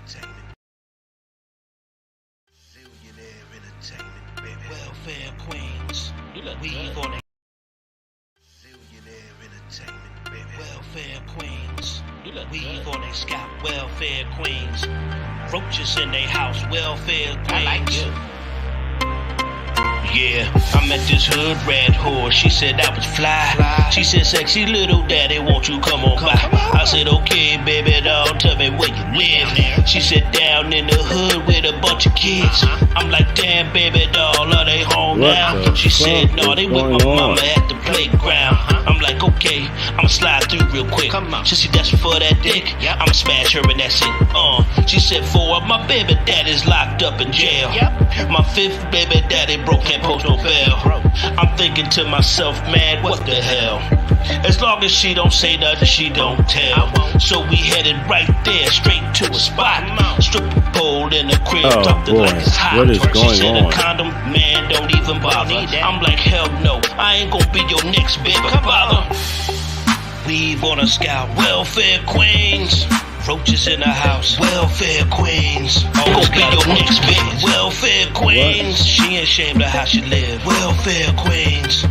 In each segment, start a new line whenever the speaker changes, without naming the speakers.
entertainment. Zillionaire entertainment, baby. Welfare queens. We gonna. Zillionaire entertainment, baby. Welfare queens. We gonna scout welfare queens. Roaches in their house, welfare queens. I like you. Yeah, I met this hood rat whore. She said I was fly. She said, sexy little daddy, won't you come on by? I said, okay, baby doll, tell me where you live. She said, down in the hood with a bunch of kids. I'm like, damn, baby doll, are they home now? She said, no, they with my mama at the playground. I'm like, okay, I'ma slide through real quick. She said, that's for that dick. I'ma smash her and that's it. She said, four of my baby daddy's locked up in jail. My fifth baby daddy broke, can't post no bail. I'm thinking to myself, man, what the hell? As long as she don't say nothing, she don't tell. So we headed right there, straight to a spot. Stripper pole in the crib, talked like it's hot.
What is going
she said
on?
a condom, man, don't even bother. I'm like, hell no, I ain't gonna be your next baby father. Weave on a scout, welfare queens. Roaches in the house, welfare queens. Almost be your next bitch, welfare queens. She ain't ashamed of how she live, welfare queens.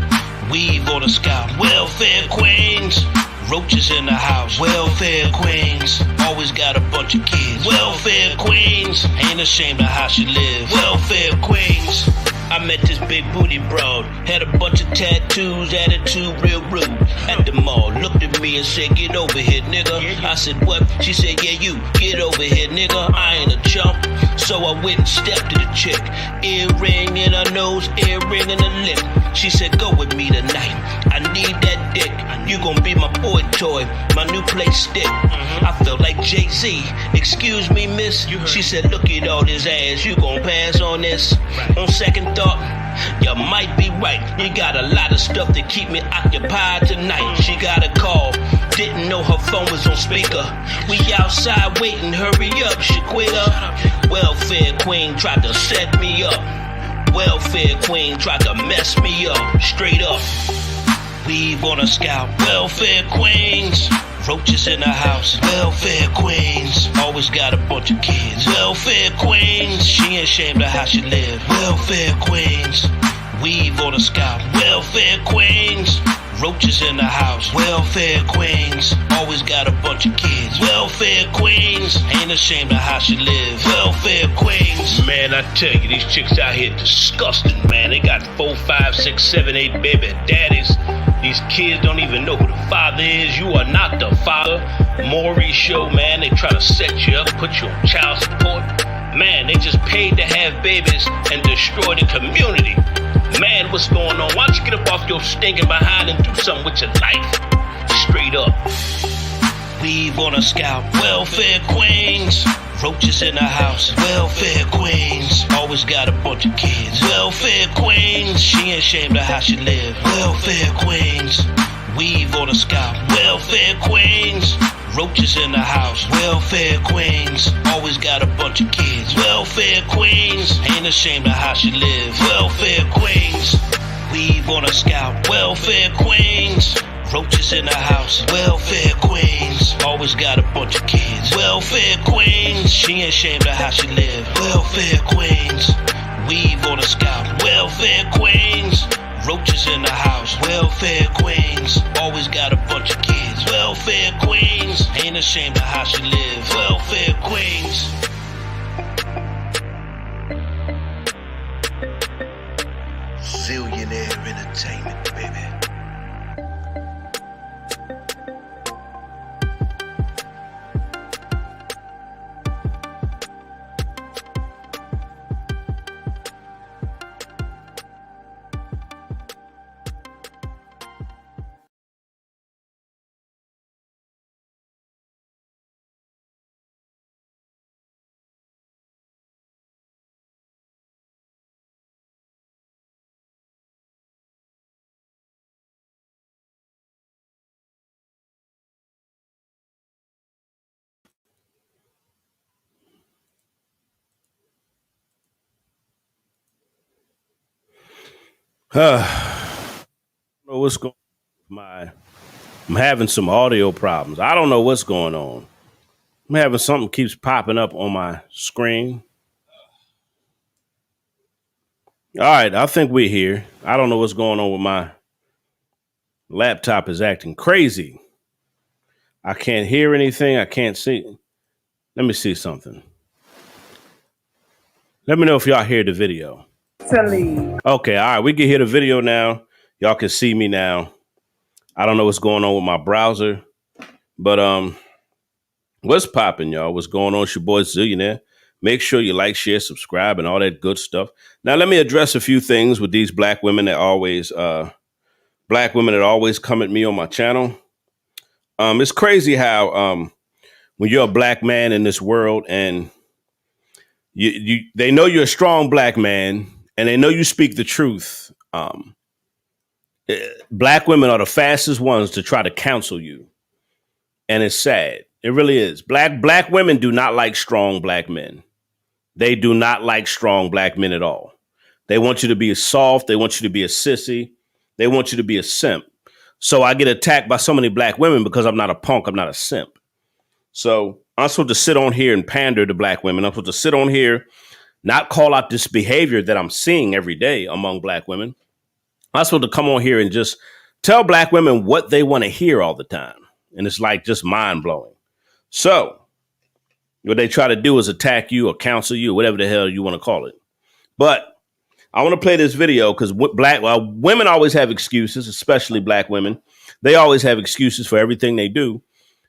Weave on the scout, welfare queens. Roaches in the house, welfare queens. Always got a bunch of kids, welfare queens. Ain't ashamed of how she live, welfare queens. I met this big booty broad, had a bunch of tattoos, attitude real rude. At the mall, looked at me and said, get over here, nigga. I said, what? She said, yeah, you, get over here, nigga. I ain't a chump. So I went and stepped to the chick. Earring in her nose, earring in her lip. She said, go with me tonight. I need that dick. You gon' be my boy toy, my new play stick. I felt like Jay-Z. Excuse me, miss. She said, look at all this ass. You gon' pass on this? On second thought, you might be right. You got a lot of stuff to keep me occupied tonight. She got a call, didn't know her phone was on speaker. We outside waiting, hurry up, Shaquita. Welfare queen tried to set me up. Welfare queen tried to mess me up, straight up. Weave on a scout, welfare queens. Roaches in the house, welfare queens. Always got a bunch of kids, welfare queens. She ain't ashamed of how she live, welfare queens. Weave on a scout, welfare queens. Roaches in the house, welfare queens. Always got a bunch of kids, welfare queens. Ain't ashamed of how she live, welfare queens. Man, I tell you, these chicks out here disgusting, man. They got 4, 5, 6, 7, 8 baby daddies. These kids don't even know who the father is. You are not the father. Maury show, man, they try to set you up, put you on child support. Man, they just paid to have babies and destroy the community. Man, what's going on? Why don't you get up off your stinking behind and do something with your life? Straight up. Weave on a scout, welfare queens. Roaches in the house, welfare queens. Always got a bunch of kids, welfare queens. She ain't ashamed of how she live, welfare queens. Weave on a scout, welfare queens. Roaches in the house, welfare queens. Always got a bunch of kids, welfare queens. Ain't ashamed of how she live, welfare queens. Weave on a scout, welfare queens. Roaches in the house, welfare queens. Always got a bunch of kids, welfare queens. She ain't ashamed of how she live, welfare queens. Weave on a scout, welfare queens. Roaches in the house, welfare queens. Always got a bunch of kids, welfare queens. Ain't ashamed of how she live, welfare queens. Zillionaire entertainment, baby.
I don't know what's going on. I'm having some audio problems. I don't know what's going on. I'm having something keeps popping up on my screen. All right, I think we're here. I don't know what's going on with my laptop is acting crazy. I can't hear anything. I can't see. Let me see something. Let me know if y'all hear the video. Okay, all right, we can hear the video now. Y'all can see me now. I don't know what's going on with my browser, but what's popping, y'all? What's going on? It's your boy Zillionaire. Make sure you like, share, subscribe, and all that good stuff. Now, let me address a few things with these black women that always come at me on my channel. It's crazy how when you're a black man in this world and they know you're a strong black man and they know you speak the truth. Black women are the fastest ones to try to counsel you, and it's sad. It really is. Black women do not like strong black men. They do not like strong black men at all. They want you to be soft. They want you to be a sissy. They want you to be a simp. So I get attacked by so many black women because I'm not a punk. I'm not a simp. So I'm supposed to sit on here and pander to black women. I'm supposed to sit on here, not call out this behavior that I'm seeing every day among black women. I'm supposed to come on here and just tell black women what they want to hear all the time. And it's like just mind blowing. So what they try to do is attack you or counsel you or whatever the hell you want to call it. But I want to play this video because women always have excuses, especially black women. They always have excuses for everything they do.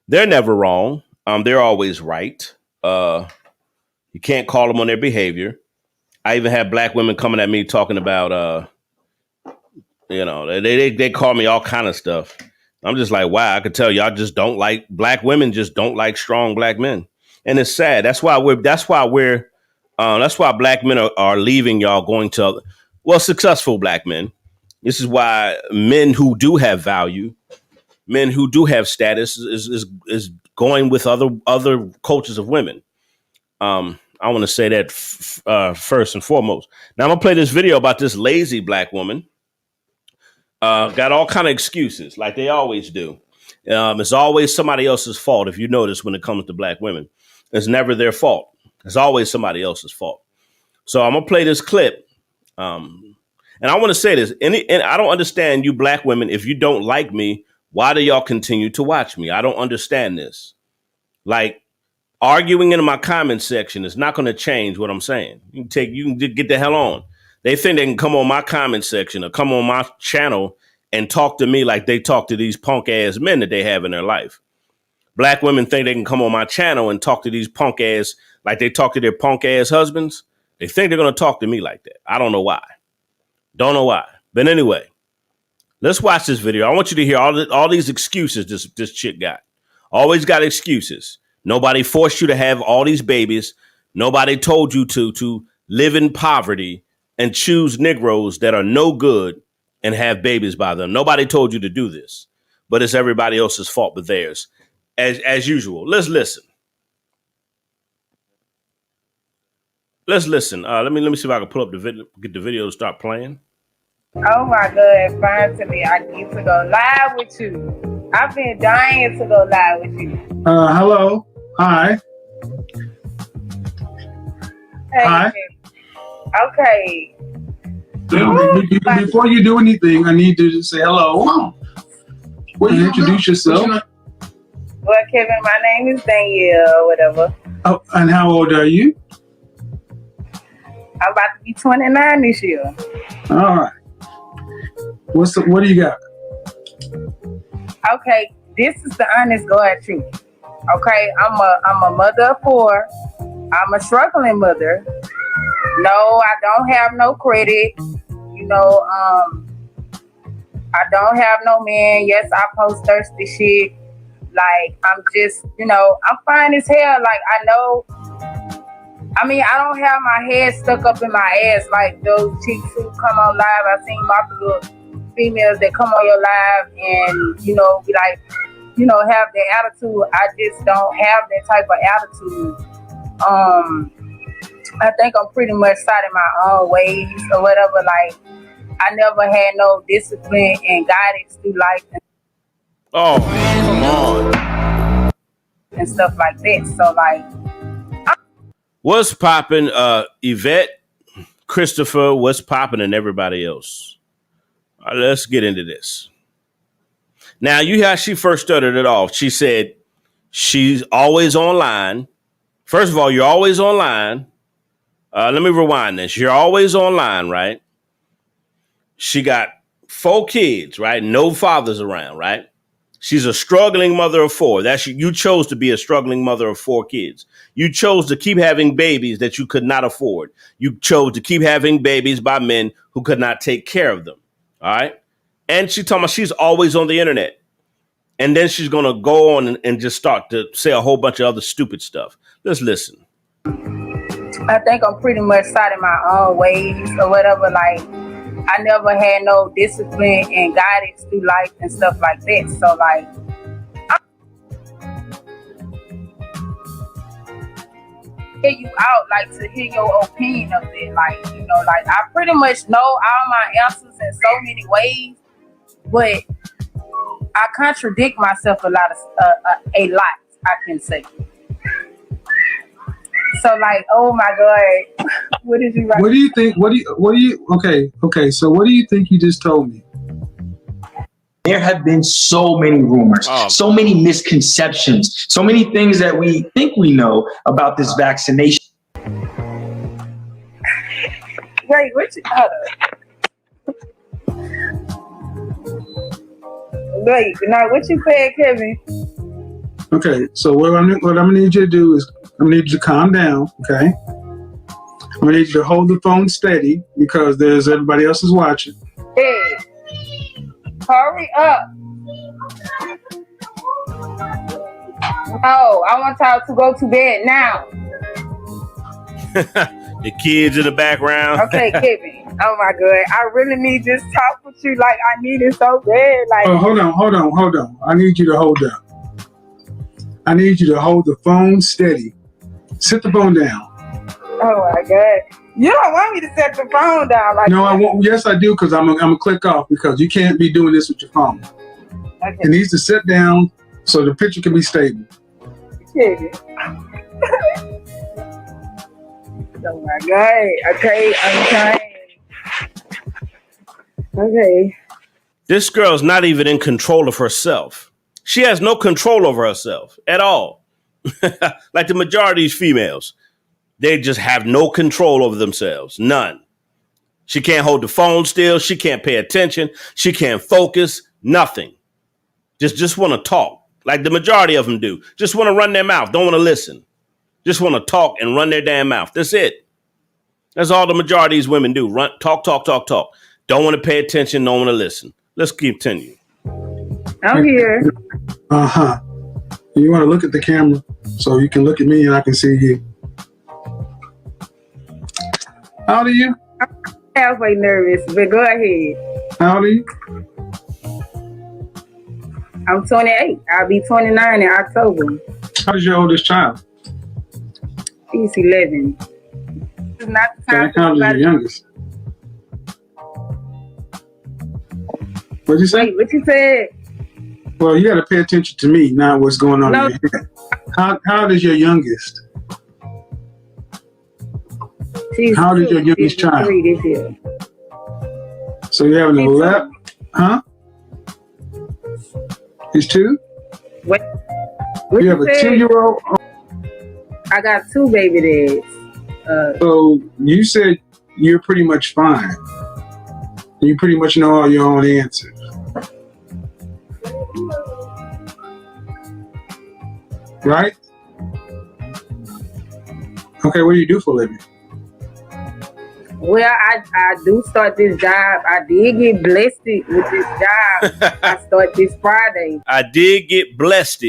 They're never wrong. They're always right. You can't call them on their behavior. I even have black women coming at me talking about, they call me all kind of stuff. I'm just like, wow, I could tell y'all just don't like black women, just don't like strong black men. And it's sad. That's why black men are leaving y'all going to, successful black men. This is why men who do have value, men who do have status is going with other cultures of women. I want to say that first and foremost. Now I'm gonna play this video about this lazy black woman. Got all kind of excuses like they always do. It's always somebody else's fault. If you notice, when it comes to black women, it's never their fault. It's always somebody else's fault. So I'm gonna play this clip. And I want to say this, and I don't understand you black women. If you don't like me, why do y'all continue to watch me? I don't understand this. Like, arguing in my comment section is not going to change what I'm saying. You can get the hell on. They think they can come on my comment section or come on my channel and talk to me like they talk to these punk ass men that they have in their life. Black women think they can come on my channel and talk to these punk ass like they talk to their punk ass husbands. They think they're going to talk to me like that. I don't know why. Don't know why. But anyway, let's watch this video. I want you to hear all these excuses this chick got. Always got excuses. Nobody forced you to have all these babies. Nobody told you to live in poverty and choose Negroes that are no good and have babies by them. Nobody told you to do this, but it's everybody else's fault but theirs. As usual. Let's listen. Let me see if I can pull up the video, get the video to start playing.
Oh my God, finally I get to go live with you. I've been dying to go live with you.
Hello. Hi.
Hey.
Hi.
Okay.
Before you do anything, I need to just say hello. Will you introduce yourself?
Well, Kevin, my name is Danielle or whatever.
Oh, and how old are you?
I'm about to be 29 this year.
All right. What do you got?
Okay, this is the honest God truth. Okay, I'm a mother of 4. I'm a struggling mother. No, I don't have no credit. I don't have no man. Yes, I post thirsty shit. Like, I'm just, I'm fine as hell. Like, I don't have my head stuck up in my ass like those chicks who come on live. I've seen multiple females that come on your live and, be like, have their attitude. I just don't have that type of attitude. I think I'm pretty much set in my own ways or whatever. Like, I never had no discipline and guidance through life.
Oh, come on.
and stuff like that. So like,
What's popping, Yvette, Christopher, what's popping, and everybody else? All right, let's get into this. Now, you hear how she first started it off. She said she's always online. First of all, you're always online. Let me rewind this. You're always online, right? She got 4 kids, right? No fathers around, right? She's a struggling mother of 4. You chose to be a struggling mother of 4 kids. You chose to keep having babies that you could not afford. You chose to keep having babies by men who could not take care of them. All right. And she told me she's always on the internet. And then she's going to go on and just start to say a whole bunch of other stupid stuff. Let's listen.
I think I'm pretty much set in my own ways or whatever. Like, I never had no discipline and guidance through life and stuff like that. So like, hear you out, like to hear your opinion of it. Like, you know, like I pretty much know all my answers in so many ways, but I contradict myself a lot, I can say. So like, oh my God, what did you write?
What do you think? Okay. So what do you think you just told me?
There have been so many rumors, so many misconceptions, so many things that we think we know about this vaccination.
Wait, what you, wait, now what you said, Kevin?
Okay, so what I'm gonna need you to do is I'm gonna need you to calm down, okay? I'm gonna need you to hold the phone steady because there's everybody else is watching.
Hey, hurry up. No, I want y'all to go to bed now.
The kids in the background.
Okay, Kevin. Oh my God, I really need this talk with you. Like, I need it so bad. Like,
Oh, hold on. I need you to hold up. I need you to hold the phone steady. Sit the phone down.
oh my God, you don't want me to set the phone down like
No,
that.
I won't. Yes, I do, because I'm gonna click off because you can't be doing this with your phone.
Okay,
It needs to sit down so the picture can be stable.
Kevin. Oh my God. Okay, I'm trying. Okay.
This girl's not even in control of herself. She has no control over herself at all. Like the majority of these females, they just have no control over themselves. None. She can't hold the phone still. She can't pay attention. She can't focus. Nothing. Just want to talk like the majority of them do. Just want to run their mouth. Don't want to listen. Just want to talk and run their damn mouth. That's it. That's all the majority of these women do. Run, talk. Don't want to pay attention. Don't want to listen. Let's continue.
I'm here.
Uh-huh. You want to look at the camera so you can look at me and I can see you. How old are you?
Halfway nervous, but go ahead.
How old are you?
I'm 28. I'll be 29 in October.
How's your oldest child?
He's 11. It's not the
So
time
that counts as your youngest. What'd you say?
Wait, what you said?
Well, you got to pay attention to me, not what's going on
No.
in your head. How old is your youngest?
She's
How old is your
2.
youngest
She's
child?
3 this year.
So you have an
She's
11? Huh? He's 2?
What? What
You have a
said?
2-year-old?
I got 2 baby dads.
So you said you're pretty much fine. You pretty much know all your own answers. Right? Okay, what do you do for a living?
Well, I do start this job. I did get blessed with this job. I start this Friday.
I did get blessed.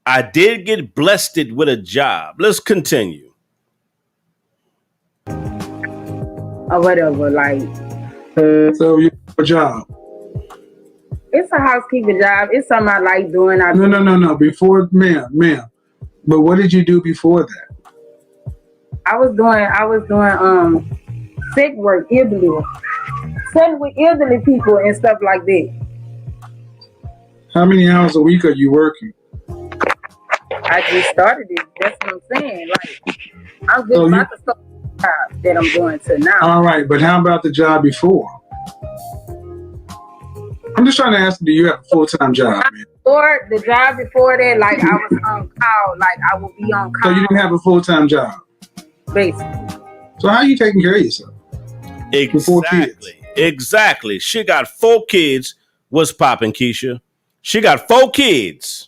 I did get blessed with a job. Let's continue.
Or whatever, like,
So you have a job.
it's a housekeeping job. It's something I like doing.
No. Before, ma'am. But what did you do before that?
I was doing sick work, elderly, sitting with elderly people and stuff like that.
How many hours a week are you working?
I just started it. That's what I'm saying. Like, I'm just about to start the job that I'm going to now.
All right, but how about the job before? I'm just trying to ask, do you have a full-time job, man?
Or the job before that, like I was on call, like I would be on call.
So you didn't have a full-time job?
Basically.
So how are you taking care of yourself?
Exactly. She got 4 kids. What's popping, Keisha? She got 4 kids.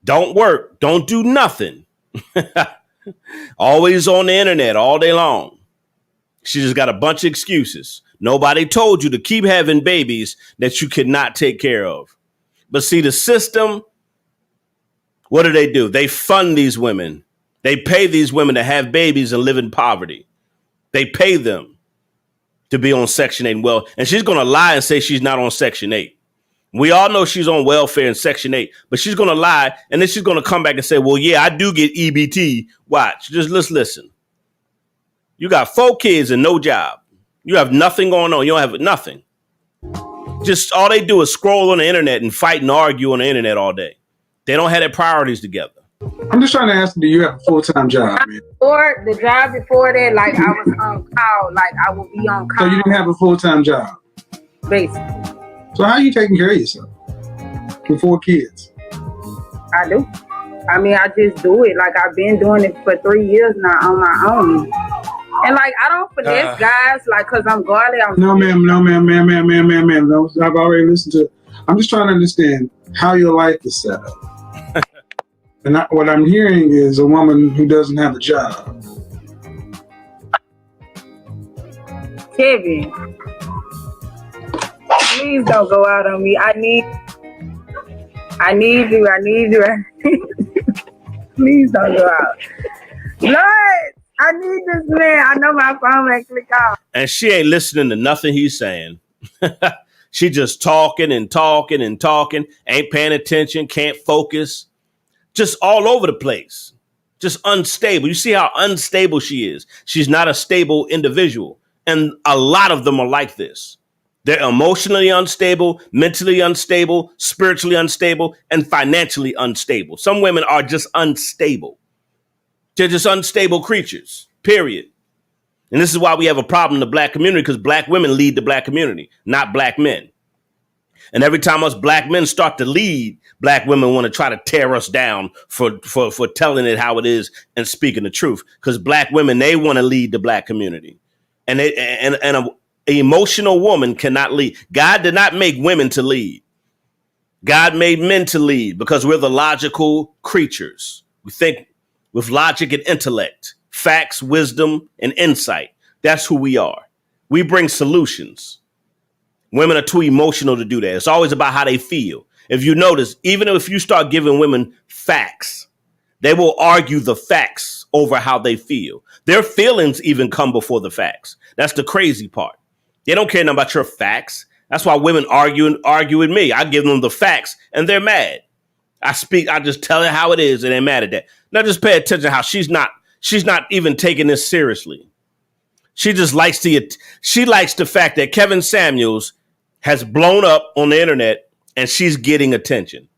Don't work. Don't do nothing. Always on the internet all day long. She just got a bunch of excuses. Nobody told you to keep having babies that you cannot take care of. But see, the system, what do? They fund these women. They pay these women to have babies and live in poverty. They pay them to be on Section 8. Well, and she's going to lie and say she's not on Section 8. We all know she's on welfare in Section 8, but she's going to lie, and then she's going to come back and say, well, yeah, I do get EBT. Watch. Let's listen. You got 4 kids and no job. You have nothing going on. You don't have nothing. Just all they do is scroll on the internet and fight and argue on the internet all day. They don't have their priorities together.
I'm just trying to ask, do you have a full-time job, man?
Or the job before that, like I was on call, like I would be on call.
So you didn't have a full-time job?
Basically.
So how are you taking care of yourself with 4 kids?
I do. I mean, I just do it. Like I've been doing it for 3 years now on my own. And like, I don't finesse guys, like, cause I'm godly.
No, ma'am. No, I've already listened to it. I'm just trying to understand how your life is set up. And what I'm hearing is a woman who doesn't have a job.
Kevin, please don't go out on me. I need you. Please don't go out. Lord, I need this man. I know my phone ain't click off.
And she ain't listening to nothing he's saying. She just talking, ain't paying attention, can't focus. Just all over the place. Just unstable. You see how unstable she is. She's not a stable individual. And a lot of them are like this. They're emotionally unstable, mentally unstable, spiritually unstable, and financially unstable. Some women are just unstable. They're just unstable creatures, period. And this is why we have a problem in the black community, because black women lead the black community, not black men. And every time us black men start to lead, black women want to try to tear us down for telling it how it is and speaking the truth. Because black women, they want to lead the black community. And an emotional woman cannot lead. God did not make women to lead. God made men to lead because we're the logical creatures. We think with logic and intellect, facts, wisdom, and insight. That's who we are. We bring solutions. Women are too emotional to do that. It's always about how they feel. If you notice, even if you start giving women facts, they will argue the facts over how they feel. Their feelings even come before the facts. That's the crazy part. They don't care nothing about your facts. That's why women argue with me. I give them the facts and they're mad. I just tell her how it is and they're mad at that. Now just pay attention how she's not even taking this seriously. She just likes the fact that Kevin Samuels has blown up on the internet and she's getting attention.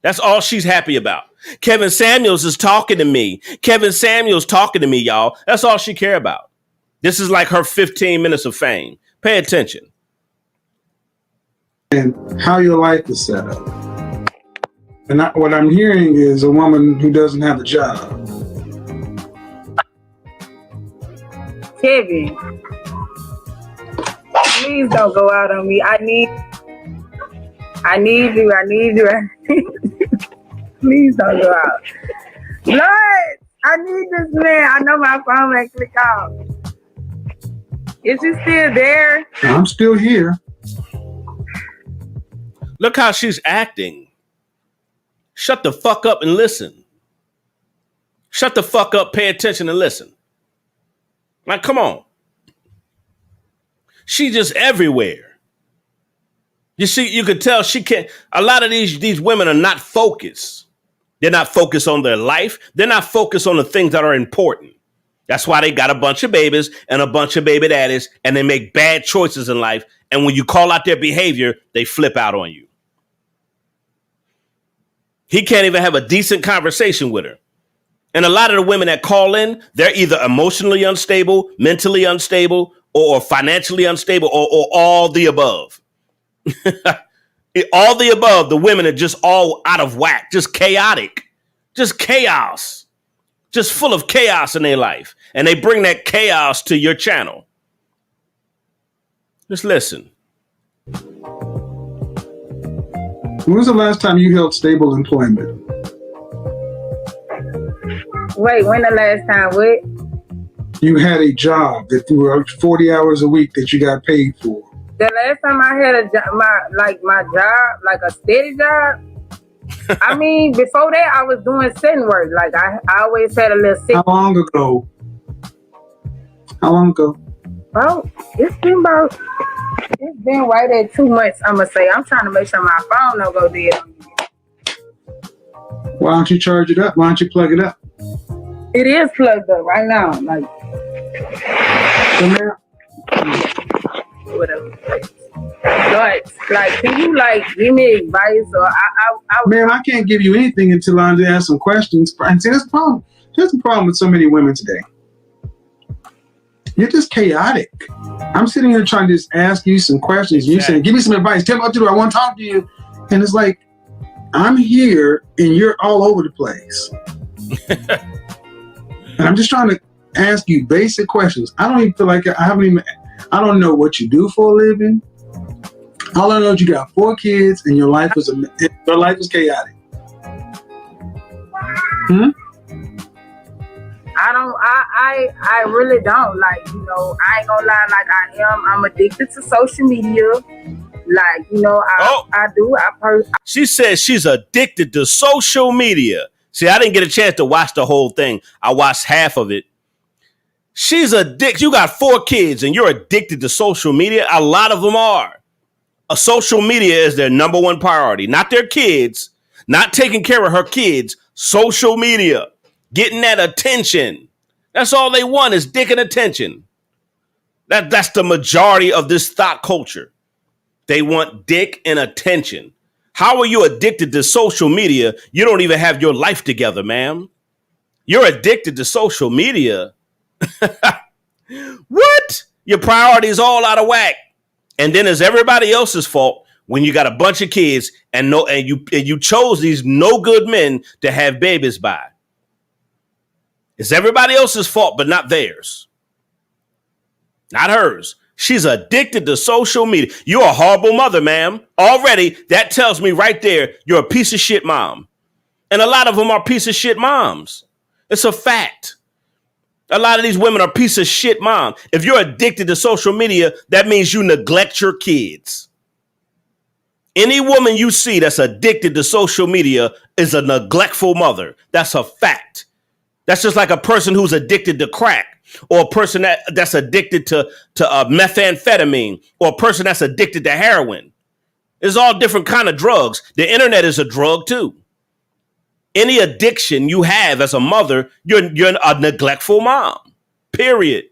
That's all she's happy about. Kevin Samuels is talking to me. Kevin Samuels talking to me, y'all. That's all she care about. This is like her 15 minutes of fame. Pay attention.
And how your life is set up. And what I'm hearing is a woman who doesn't have a job.
Kevin, please don't go out on me. I need you. Please don't go out. Lord, I need this man. I know my phone ain't click off. Is he still there?
I'm still here.
Look how she's acting. Shut the fuck up and listen. Shut the fuck up, pay attention and listen. Like, come on. She's just everywhere. You see, you could tell she can't. A lot of these women are not focused. They're not focused on their life. They're not focused on the things that are important. That's why they got a bunch of babies and a bunch of baby daddies, and they make bad choices in life. And when you call out their behavior, they flip out on you. He can't even have a decent conversation with her. And a lot of the women that call in, they're either emotionally unstable, mentally unstable, or financially unstable, or all the above. All the above. The women are just all out of whack, just chaotic, just chaos, just full of chaos in their life. And they bring that chaos to your channel. Just listen.
When was the last time you held stable employment?
Wait, when the last time what?
You had a job that you worked 40 hours a week that you got paid for.
The last time I had a job, my job, like a steady job. I mean, before that, I was doing sitting work. Like I always had a little sick.
How long ago?
Well, it's been right at 2 months. I'ma say. I'm trying to make sure my phone don't go dead on me.
Why don't you charge it up? Why don't you plug it up?
It is plugged up right now. Like whatever. Like, can you give me advice or
Man, I can't give you anything until I ask some questions. And see, that's the problem. Here's the problem with so many women today. You're just chaotic. I'm sitting here trying to just ask you some questions. You're saying, give me some advice. Tell me what to do. I want to talk to you. And it's like, I'm here and you're all over the place. And I'm just trying to ask you basic questions. I don't even feel like I don't know what you do for a living. All I know is you got 4 kids and your life is chaotic.
I really don't. I ain't gonna lie, I'm addicted to social media.
She says she's addicted to social media. See, I didn't get a chance to watch the whole thing. I watched half of it. She's addicted. You got 4 kids and you're addicted to social media. A lot of them are. Social media is their number one priority. Not their kids, not taking care of her kids. Social media, getting that attention. That's all they want is dick and attention. That's the majority of this thought culture. They want dick and attention. How are you addicted to social media? You don't even have your life together, ma'am. You're addicted to social media. What? Your priorities all out of whack. And then it's everybody else's fault when you got a bunch of kids and you chose these no good men to have babies by. It's everybody else's fault, but not theirs. Not hers. She's addicted to social media. You're a horrible mother, ma'am. Already, that tells me right there, you're a piece of shit mom. And a lot of them are piece of shit moms. It's a fact. A lot of these women are piece of shit mom. If you're addicted to social media, that means you neglect your kids. Any woman you see that's addicted to social media is a neglectful mother. That's a fact. That's just like a person who's addicted to crack, or a person that's addicted to methamphetamine, or a person that's addicted to heroin. It's all different kind of drugs. The internet is a drug too. Any addiction you have as a mother, you're a neglectful mom, period.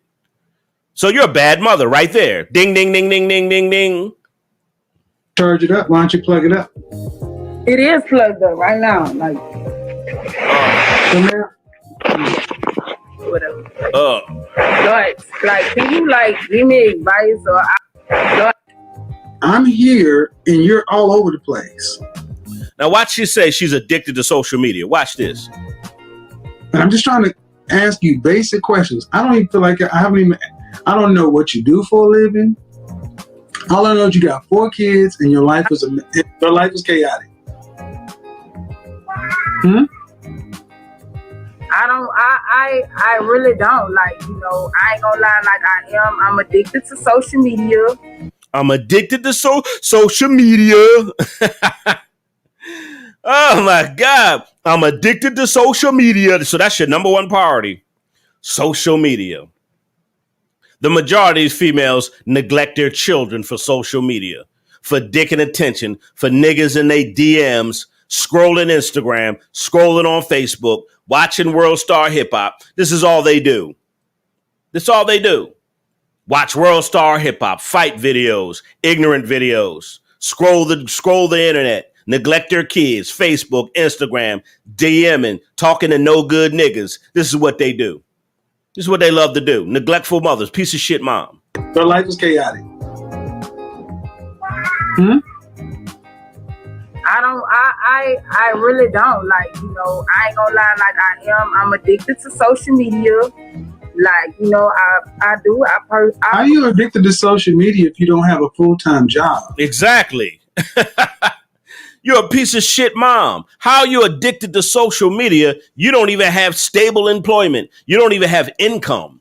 So you're a bad mother right there. Ding, ding, ding, ding, ding, ding, ding.
Charge it up. Why don't you plug it up?
It is plugged up right now. Whatever. Can you give me advice or
I'm here and you're all over the place.
Now watch she say she's addicted to social media. Watch this.
And I'm just trying to ask you basic questions. I don't even feel like I don't know what you do for a living. All I know is you got 4 kids and your life is chaotic.
I really don't. I ain't gonna lie, I'm addicted to social media.
I'm addicted to social media. Oh my God. I'm addicted to social media. So that's your number one priority. Social media. The majority of these females neglect their children for social media, for dick and attention, for niggas in their DMs, scrolling Instagram, scrolling on Facebook, watching World Star Hip Hop. This is all they do. That's all they do. Watch World Star Hip Hop, fight videos, ignorant videos, scroll the internet. neglect their kids, Facebook, Instagram, DMing, talking to no good niggas. This is what they do. This is what they love to do. Neglectful mothers, piece of shit mom.
Their life is chaotic.
I really don't. Like, you know, I ain't gonna lie, like I am. I'm addicted to social media. Like, you know, I do. How
are you addicted to social media if you don't have a full-time job?
Exactly. You're a piece of shit mom. How are you addicted to social media? You don't even have stable employment. You don't even have income.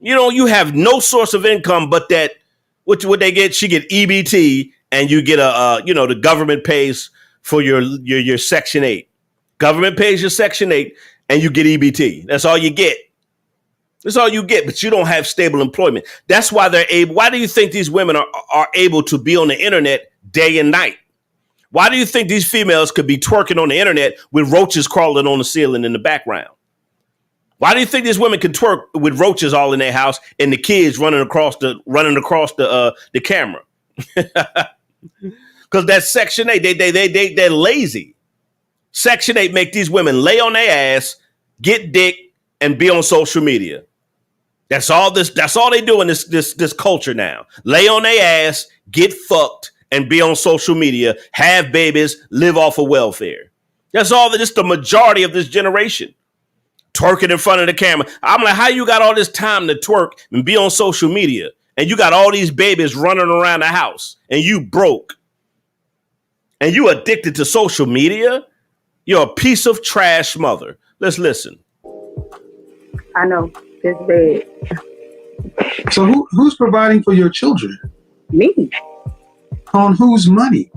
You have no source of income but that, what they get? She get EBT and you get the government pays for your Section 8. Government pays your Section 8 and you get EBT. That's all you get. That's all you get, but you don't have stable employment. That's why they're able. Why do you think these women are able to be on the internet day and night? Why do you think these females could be twerking on the internet with roaches crawling on the ceiling in the background? Why do you think these women can twerk with roaches all in their house and the kids running across the camera? Because that's Section 8. They're lazy. Section 8 make these women lay on their ass, get dick, and be on social media. That's all they do in this culture now. Lay on their ass, get fucked, and be on social media, have babies, live off of welfare. That's all that is the majority of this generation. Twerking in front of the camera. I'm like, how you got all this time to twerk and be on social media? And you got all these babies running around the house and you broke. And you addicted to social media? You're a piece of trash mother. Let's listen.
I know. It's bad.
So who's providing for your children?
Me.
On whose money?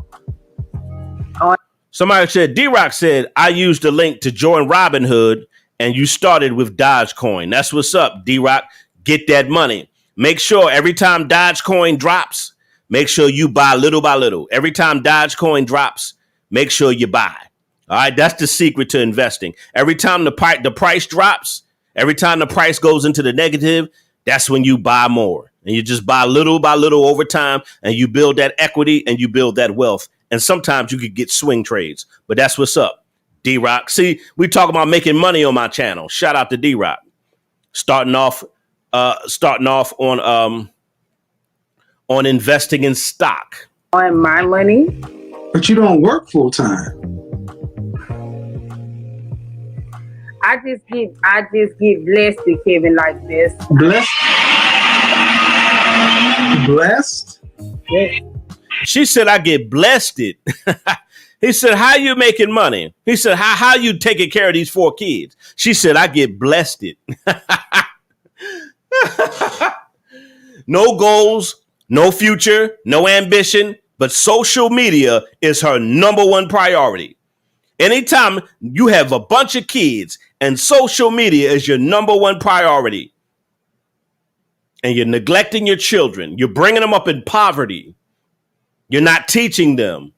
Somebody said, D-Rock said, I used the link to join Robinhood and you started with Dogecoin. That's what's up, D-Rock. Get that money. Make sure every time Dogecoin drops, make sure you buy little by little. Every time Dogecoin drops, make sure you buy. All right, that's the secret to investing. Every time the price drops, every time the price goes into the negative, that's when you buy more. And you just buy little by little over time, and you build that equity and you build that wealth. And sometimes you could get swing trades, but that's what's up, D-Rock. See, we talk about making money on my channel. Shout out to D-Rock. Starting off on investing in stock.
On my money.
But you don't work full time.
I just get blessed with Kevin like this.
Blessed?
Yes.
She said, I get blessed it. He said, how you making money? He said, how you taking care of these 4 kids? She said, I get blessed it. No goals, no future, no ambition, but social media is her number one priority. Anytime you have a bunch of kids and social media is your number one priority and you're neglecting your children, you're bringing them up in poverty, you're not teaching them,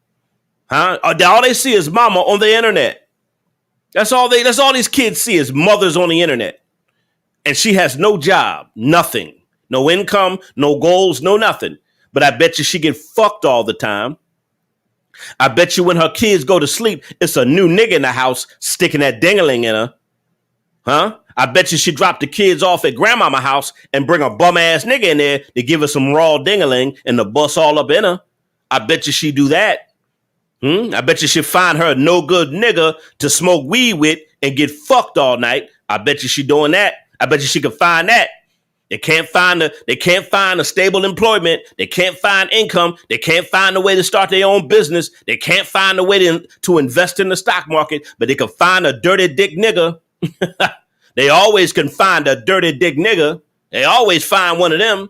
huh? All they see is mama on the internet. That's all these kids see is mothers on the internet. And she has no job, nothing, no income, no goals, no nothing. But I bet you she get fucked all the time. I bet you when her kids go to sleep, it's a new nigga in the house sticking that dingling in her. Huh? I bet you she dropped the kids off at grandmama's house and bring a bum ass nigga in there to give her some raw dingling and the bust all up in her. I bet you she do that. I bet you she find her a no good nigga to smoke weed with and get fucked all night. I bet you she doing that. I bet you she could find that. They can't find a stable employment. They can't find income. They can't find a way to start their own business. They can't find a way to invest in the stock market, but they can find a dirty dick nigga. They always can find a dirty dick nigga. They always find one of them.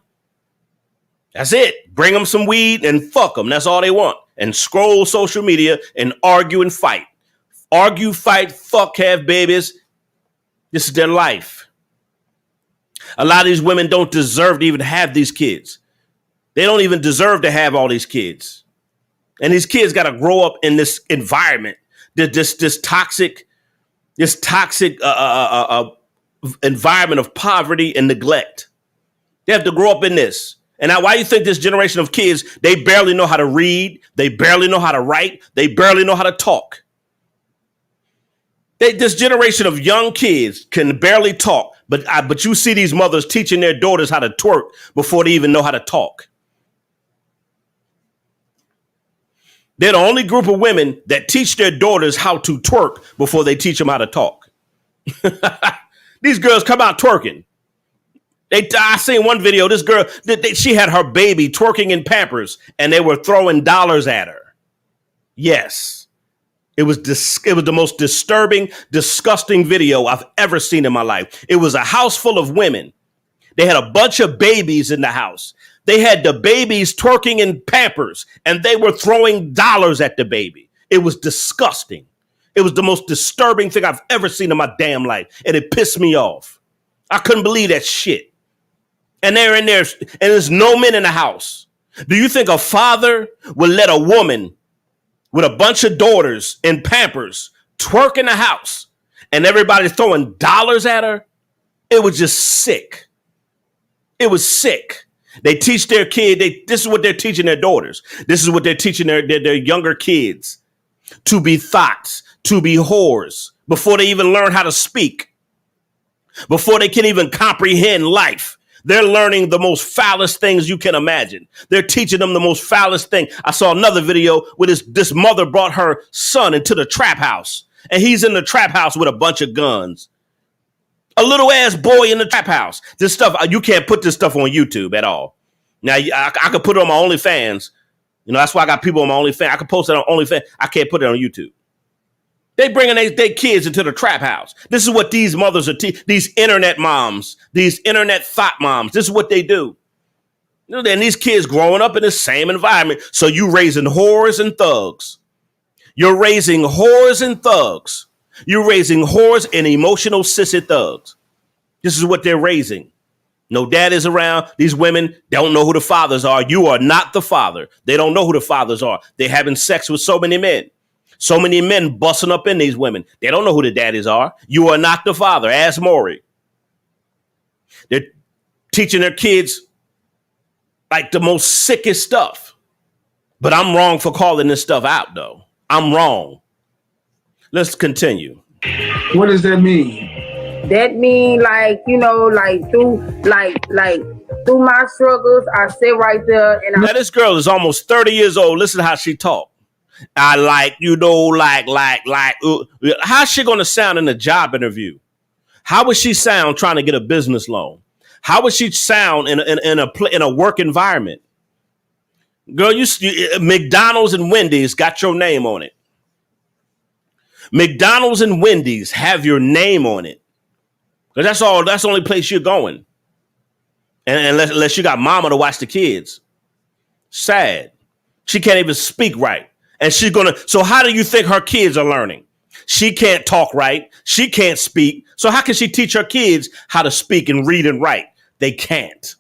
That's it. Bring them some weed and fuck them. That's all they want. And scroll social media and argue and fight. Argue, fight, fuck, have babies. This is their life. A lot of these women don't deserve to even have these kids. They don't even deserve to have all these kids. And these kids got to grow up in this environment, this toxic environment of poverty and neglect. They have to grow up in this. And now, why do you think this generation of kids, they barely know how to read, they barely know how to write, they barely know how to talk? This generation of young kids can barely talk, but you see these mothers teaching their daughters how to twerk before they even know how to talk. They're the only group of women that teach their daughters how to twerk before they teach them how to talk. These girls come out twerking. I seen one video. This girl, she had her baby twerking in Pampers, and they were throwing dollars at her. Yes, it was the most disturbing, disgusting video I've ever seen in my life. It was a house full of women. They had a bunch of babies in the house. They had the babies twerking in Pampers, and they were throwing dollars at the baby. It was disgusting. It was the most disturbing thing I've ever seen in my damn life, and it pissed me off. I couldn't believe that shit. And they're in there, and there's no men in the house. Do you think a father would let a woman with a bunch of daughters in Pampers twerk in the house and everybody throwing dollars at her? It was just sick. It was sick. They teach their kid, this is what they're teaching their daughters. This is what they're teaching their younger kids. To be thoughts, to be whores, before they even learn how to speak. Before they can even comprehend life. They're learning the most foulest things you can imagine. They're teaching them the most foulest thing. I saw another video where this mother brought her son into the trap house. And he's in the trap house with a bunch of guns. A little ass boy in the trap house. This stuff, you can't put this stuff on YouTube at all. Now, I could put it on my OnlyFans. You know, that's why I got people on my OnlyFans. I could post it on OnlyFans. I can't put it on YouTube. They bringing their kids into the trap house. This is what these mothers are these internet moms, these internet thought moms. This is what they do. You know, and these kids growing up in the same environment. So you raising whores and thugs. You're raising whores and thugs. You're raising whores and emotional sissy thugs. This is what they're raising. No dad is around. These women don't know who the fathers are. You are not the father. They don't know who the fathers are. They're having sex with so many men. So many men busting up in these women. They don't know who the daddies are. You are not the father. Ask Maury. They're teaching their kids like the most sickest stuff. But I'm wrong for calling this stuff out, though. I'm wrong. Let's continue.
What does that mean?
That mean like, you know, like through my struggles, I sit right there and
now this girl is almost 30 years old. Listen to how she talk. I like, you know, how's she going to sound in a job interview? How would she sound trying to get a business loan? How would she sound in a work environment? Girl, McDonald's and Wendy's got your name on it. McDonald's and Wendy's have your name on it. Because that's the only place you're going. And unless you got mama to watch the kids. Sad. She can't even speak right. And so how do you think her kids are learning? She can't talk right. She can't speak. So how can she teach her kids how to speak and read and write? They can't.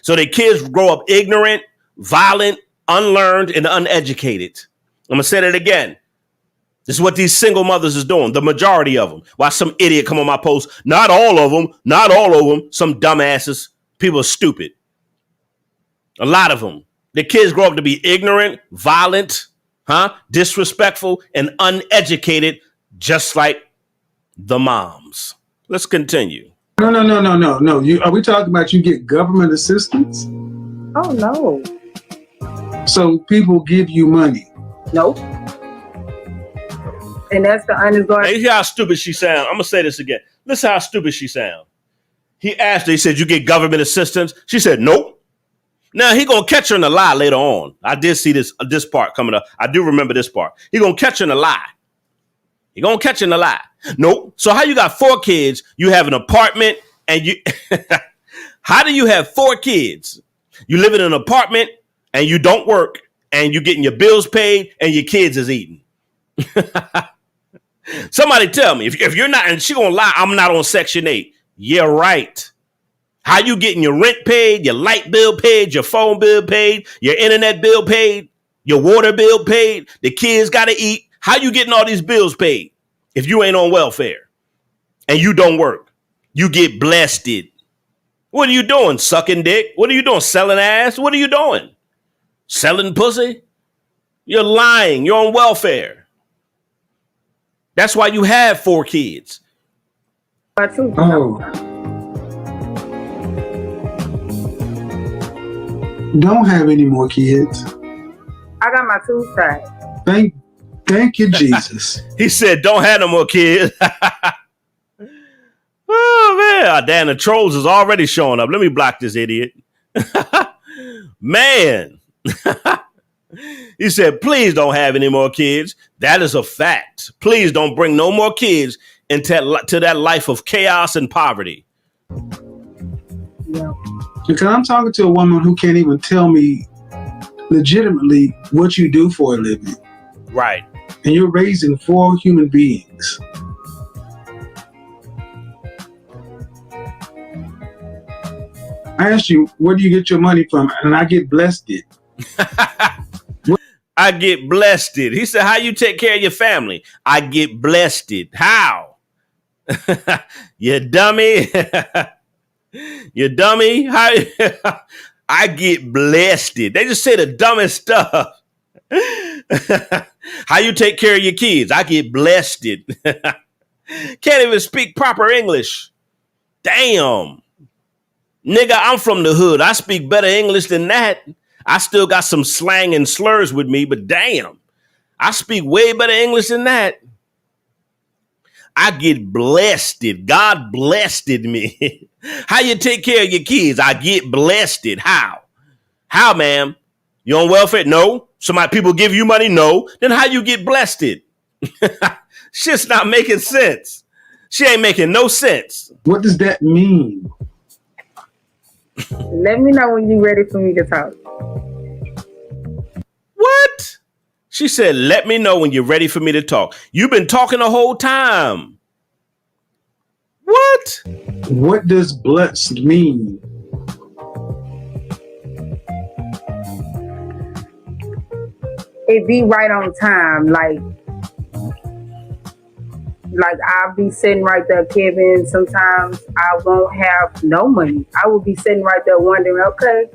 So their kids grow up ignorant, violent, unlearned, and uneducated. I'm going to say that again. This is what these single mothers is doing. The majority of them. Why some idiot come on my post? Not all of them. Not all of them. Some dumbasses. People are stupid. A lot of them. The kids grow up to be ignorant, violent, disrespectful, and uneducated, just like the moms. Let's continue.
No. Are we talking about you get government assistance?
oh no.
So people give you money?
Nope. And that's the honest God.
Hey, hear how stupid she sound. I'm gonna say this again. Listen how stupid she sound. He asked her, he said, you get government assistance? She said, nope. Now he gonna catch her in a lie later on. I did see this part coming up. I do remember this part. He gonna catch her in a lie. He gonna catch her in a lie. Nope. So how you got 4 kids? You have an apartment and you how do you have 4 kids? You live in an apartment and you don't work and you getting your bills paid and your kids is eating. Somebody tell me if you're not, and she gonna lie, I'm not on Section 8. Yeah, right. How you getting your rent paid, your light bill paid, your phone bill paid, your internet bill paid, your water bill paid, the kids gotta eat. How you getting all these bills paid if you ain't on welfare and you don't work? You get blessed. What are you doing? Sucking dick? What are you doing? Selling ass? What are you doing? Selling pussy? You're lying. You're on welfare. That's why you have 4 kids.
Oh. Don't have any more kids.
I got my tooth tied.
Thank you, Jesus.
He said, don't have no more kids. Oh, man. Damn, the trolls is already showing up. Let me block this idiot. Man. He said, please don't have any more kids. That is a fact. Please don't bring no more kids to that life of chaos and poverty.
Yeah.
Because I'm talking to a woman who can't even tell me legitimately what you do for a living.
Right.
And you're raising 4 human beings. I asked you, where do you get your money from? And I get blessed it.
I get blessed it. He said, how you take care of your family? I get blessed it. How? You dummy. You dummy. How? I get blessed it. They just say the dumbest stuff. How you take care of your kids? I get blessed it. Can't even speak proper English. Damn. Nigga, I'm from the hood. I speak better English than that. I still got some slang and slurs with me, but damn, I speak way better English than that. I get blessed it. God blessed me. How you take care of your kids? I get blessed it. How? How, ma'am? You on welfare? No. People give you money? No. Then how you get blessed it? Shit's not making sense. She ain't making no sense.
What does that mean?
Let me know when you're ready for me to talk.
What? She said, let me know when you're ready for me to talk. You've been talking the whole time. What?
What does blessed mean?
It be right on time. Like I'll be sitting right there, Kevin. Sometimes I won't have no money. I will be sitting right there wondering, okay,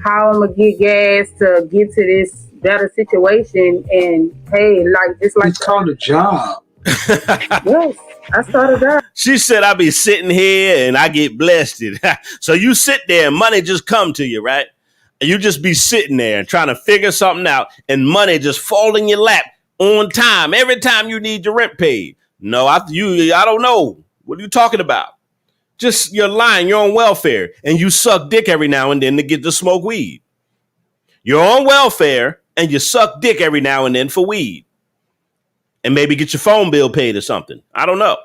how I'm gonna get gas to get to this better situation. And hey,
it's called a job.
Yes, I started that.
She said, I be sitting here and I get blessed. So you sit there and money just come to you, right? And you just be sitting there and trying to figure something out and money just fall in your lap on time every time you need your rent paid. No, I don't know. What are you talking about? Just you're lying. You're on welfare and you suck dick every now and then to get to smoke weed. You're on welfare and you suck dick every now and then for weed. And maybe get your phone bill paid or something. I don't know.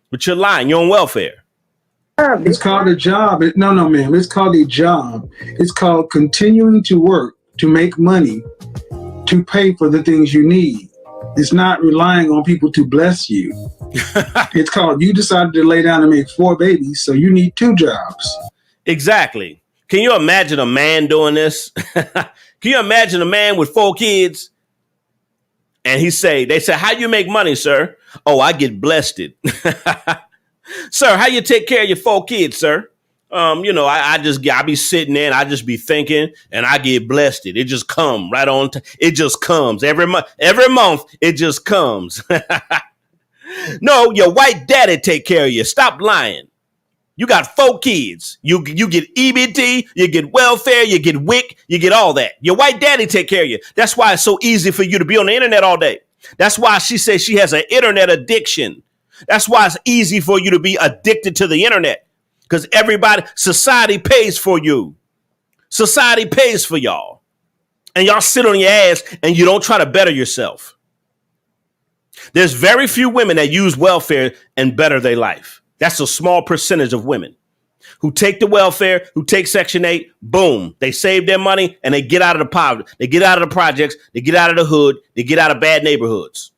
But you're lying. You're on welfare.
It's called a job. No, ma'am. It's called a job. It's called continuing to work to make money to pay for the things you need. It's not relying on people to bless you. It's called you decided to lay down and make 4 babies, so you need 2 jobs.
Exactly. Can you imagine a man doing this? Can you imagine a man with 4 kids? And they say, how you make money, sir? Oh, I get blessed it. Sir, how you take care of your 4 kids, sir? I be sitting there and I just be thinking and I get blessed it. It just come right on. It just comes every month. Every month it just comes. No, your white daddy take care of you. Stop lying. You got 4 kids. You get EBT, you get welfare, you get WIC, you get all that. Your white daddy take care of you. That's why it's so easy for you to be on the internet all day. That's why she says she has an internet addiction. That's why it's easy for you to be addicted to the internet. Because society pays for you. Society pays for y'all. And y'all sit on your ass and you don't try to better yourself. There's very few women that use welfare and better their life. That's a small percentage of women who take the welfare, who take Section 8, boom, they save their money and they get out of the poverty. They get out of the projects. They get out of the hood. They get out of bad neighborhoods.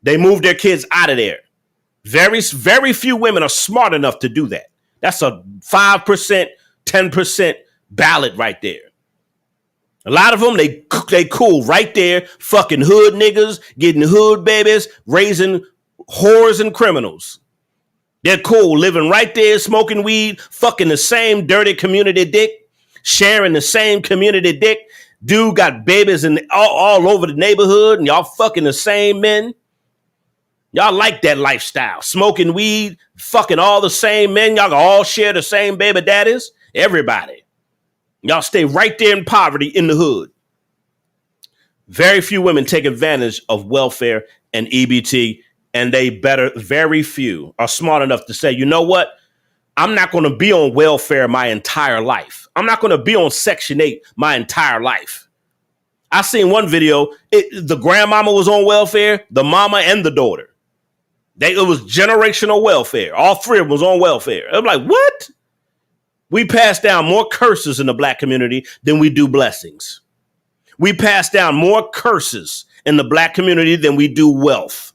They move their kids out of there. Very, very few women are smart enough to do that. That's a 5%, 10% ballot right there. A lot of them, they cool right there, fucking hood niggas, getting hood babies, raising whores and criminals. They're cool, living right there, smoking weed, fucking the same dirty community dick, sharing the same community dick. Dude got babies in all over the neighborhood, and y'all fucking the same men. Y'all like that lifestyle. Smoking weed, fucking all the same men. Y'all all share the same baby daddies. Everybody. Y'all stay right there in poverty in the hood. Very few women take advantage of welfare and EBT, and very few are smart enough to say, you know what? I'm not going to be on welfare my entire life. I'm not going to be on Section 8 my entire life. I seen one video, the grandmama was on welfare, the mama and the daughter. It was generational welfare. All three of them was on welfare. I'm like, what? We pass down more curses in the black community than we do blessings. We pass down more curses in the black community than we do wealth.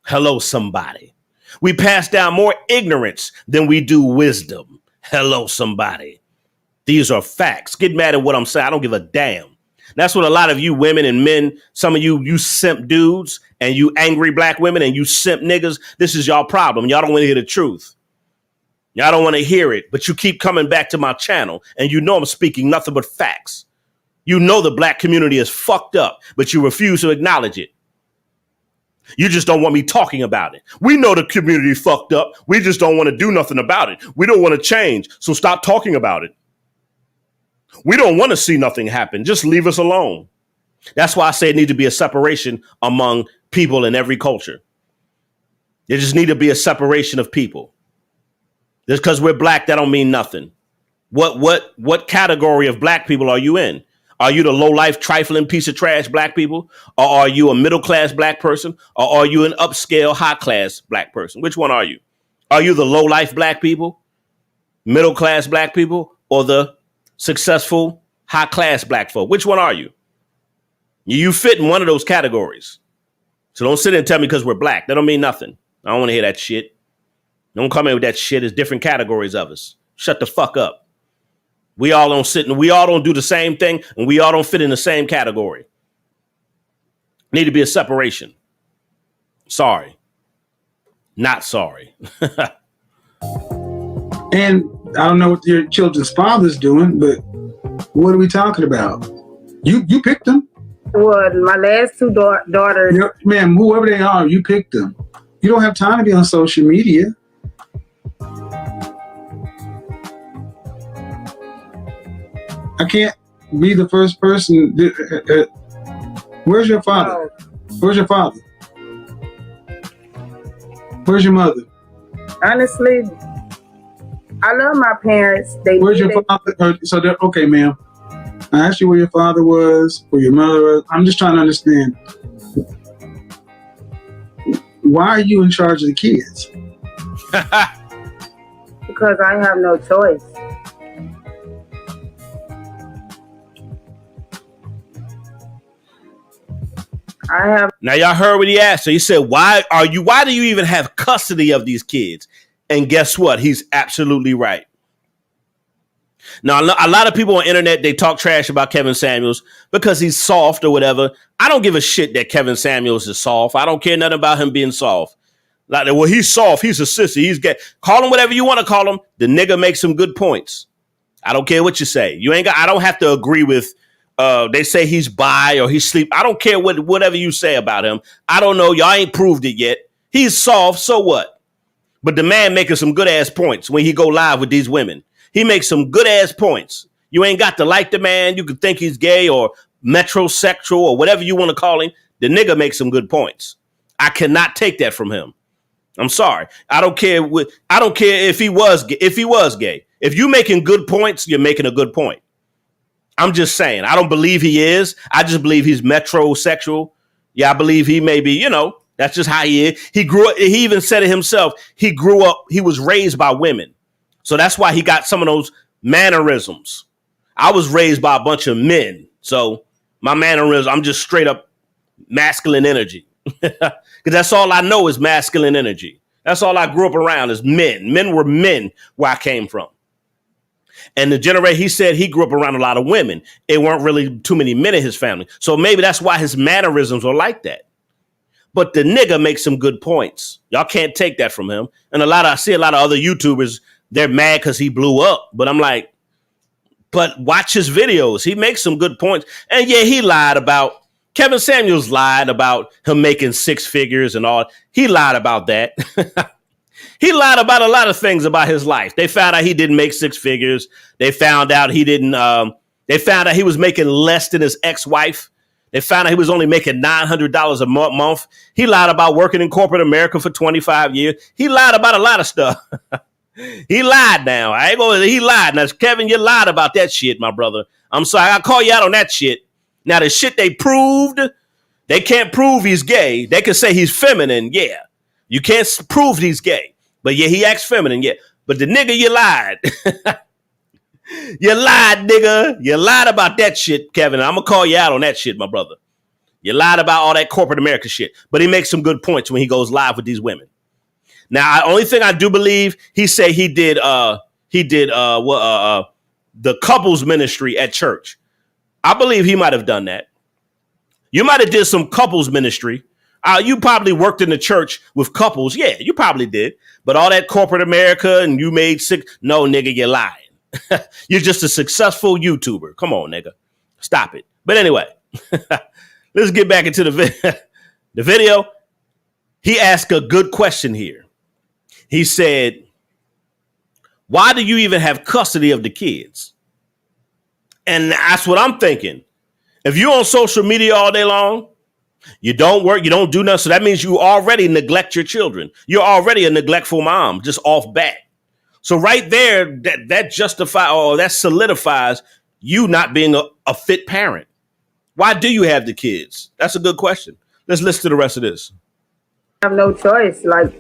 Hello, somebody. We pass down more ignorance than we do wisdom. Hello, somebody. These are facts. Get mad at what I'm saying. I don't give a damn. That's what a lot of you women and men, some of you simp dudes and you angry black women and you simp niggas, this is y'all problem. Y'all don't want to hear the truth. Y'all don't want to hear it, but you keep coming back to my channel and you know I'm speaking nothing but facts. You know the black community is fucked up, but you refuse to acknowledge it. You just don't want me talking about it. We know the community fucked up. We just don't want to do nothing about it. We don't want to change, so stop talking about it. We don't want to see nothing happen. Just leave us alone. That's why I say it needs to be a separation among people in every culture. There just need to be a separation of people. Just because we're black, that don't mean nothing. What category of black people are you in? Are you the low-life, trifling piece of trash black people? Or are you a middle-class black person? Or are you an upscale, high-class black person? Which one are you? Are you the low-life black people, middle-class black people, or the successful, high-class black folk? Which one are you? You fit in one of those categories. So don't sit there and tell me because we're black. That don't mean nothing. I don't want to hear that shit. Don't come in with that shit. There's different categories of us. Shut the fuck up. We all don't sit and we all don't do the same thing and we all don't fit in the same category. Need to be a separation. Sorry. Not sorry.
And I don't know what your children's father's doing, but what are we talking about? You picked them.
Well, my last two daughters.
Ma'am, whoever they are, you picked them. You don't have time to be on social media. I can't be the first person. Where's your father? Where's your father? Where's your mother?
Honestly, I love my parents.
Where's your father? So okay, ma'am. I asked you where your father was, where your mother was. I'm just trying to understand. Why are you in charge of the kids?
Because I have no choice.
Now y'all heard what he asked. So he said, why do you even have custody of these kids? And guess what? He's absolutely right. Now, a lot of people on the internet, they talk trash about Kevin Samuels because he's soft or whatever. I don't give a shit that Kevin Samuels is soft. I don't care nothing about him being soft. Like, well, he's soft. He's a sissy. He's gay. Call him whatever you want to call him. The nigga makes some good points. I don't care what you say. I don't have to agree with, they say he's bi or he's sleep. I don't care whatever you say about him. I don't know. Y'all ain't proved it yet. He's soft. So what? But the man making some good ass points when he go live with these women. He makes some good ass points. You ain't got to like the man. You could think he's gay or metrosexual or whatever you want to call him. The nigga makes some good points. I cannot take that from him. I'm sorry. I don't care if he was gay. If you making good points, you're making a good point. I'm just saying. I don't believe he is. I just believe he's metrosexual. Yeah, I believe he may be, that's just how he is. He even said it himself. He was raised by women. So that's why he got some of those mannerisms. I was raised by a bunch of men. So my mannerisms, I'm just straight up masculine energy. Because that's all I know is masculine energy. That's all I grew up around is men. Men were men where I came from. And he said he grew up around a lot of women. It weren't really too many men in his family. So maybe that's why his mannerisms are like that. but the nigga makes some good points. Y'all can't take that from him. And I see a lot of other YouTubers, they're mad because he blew up. But I'm like, but watch his videos. He makes some good points. And yeah, he lied about, Kevin Samuels lied about him making 6 figures and all. He lied about that. He lied about a lot of things about his life. They found out he didn't make 6 figures. They found out he didn't, they found out he was making less than his ex-wife. They found out he was only making $900 a month. He lied about working in corporate America for 25 years. He lied about a lot of stuff. He lied now. He lied. Now, Kevin, you lied about that shit, my brother. I'm sorry. I'll call you out on that shit. Now, the shit they proved, they can't prove he's gay. They can say he's feminine. Yeah. You can't prove he's gay. But yeah, he acts feminine. Yeah. But the nigga, you lied. You lied, nigga. You lied about that shit, Kevin. I'm going to call you out on that shit, my brother. You lied about all that corporate America shit. But he makes some good points when he goes live with these women. Now, the only thing I do believe, he said he did the couples ministry at church. I believe he might have done that. You might have did some couples ministry. You probably worked in the church with couples. Yeah, you probably did. But all that corporate America and you made 6. No, nigga, you're lying. You're just a successful YouTuber. Come on, nigga. Stop it. But anyway, let's get back into the video. He asked a good question here. He said, why do you even have custody of the kids? And that's what I'm thinking. If you're on social media all day long, you don't work, you don't do nothing. So that means you already neglect your children. You're already a neglectful mom, just off bat. So right there, that solidifies you not being a fit parent. Why do you have the kids? That's a good question. Let's listen to the rest of this.
I have no choice. Like,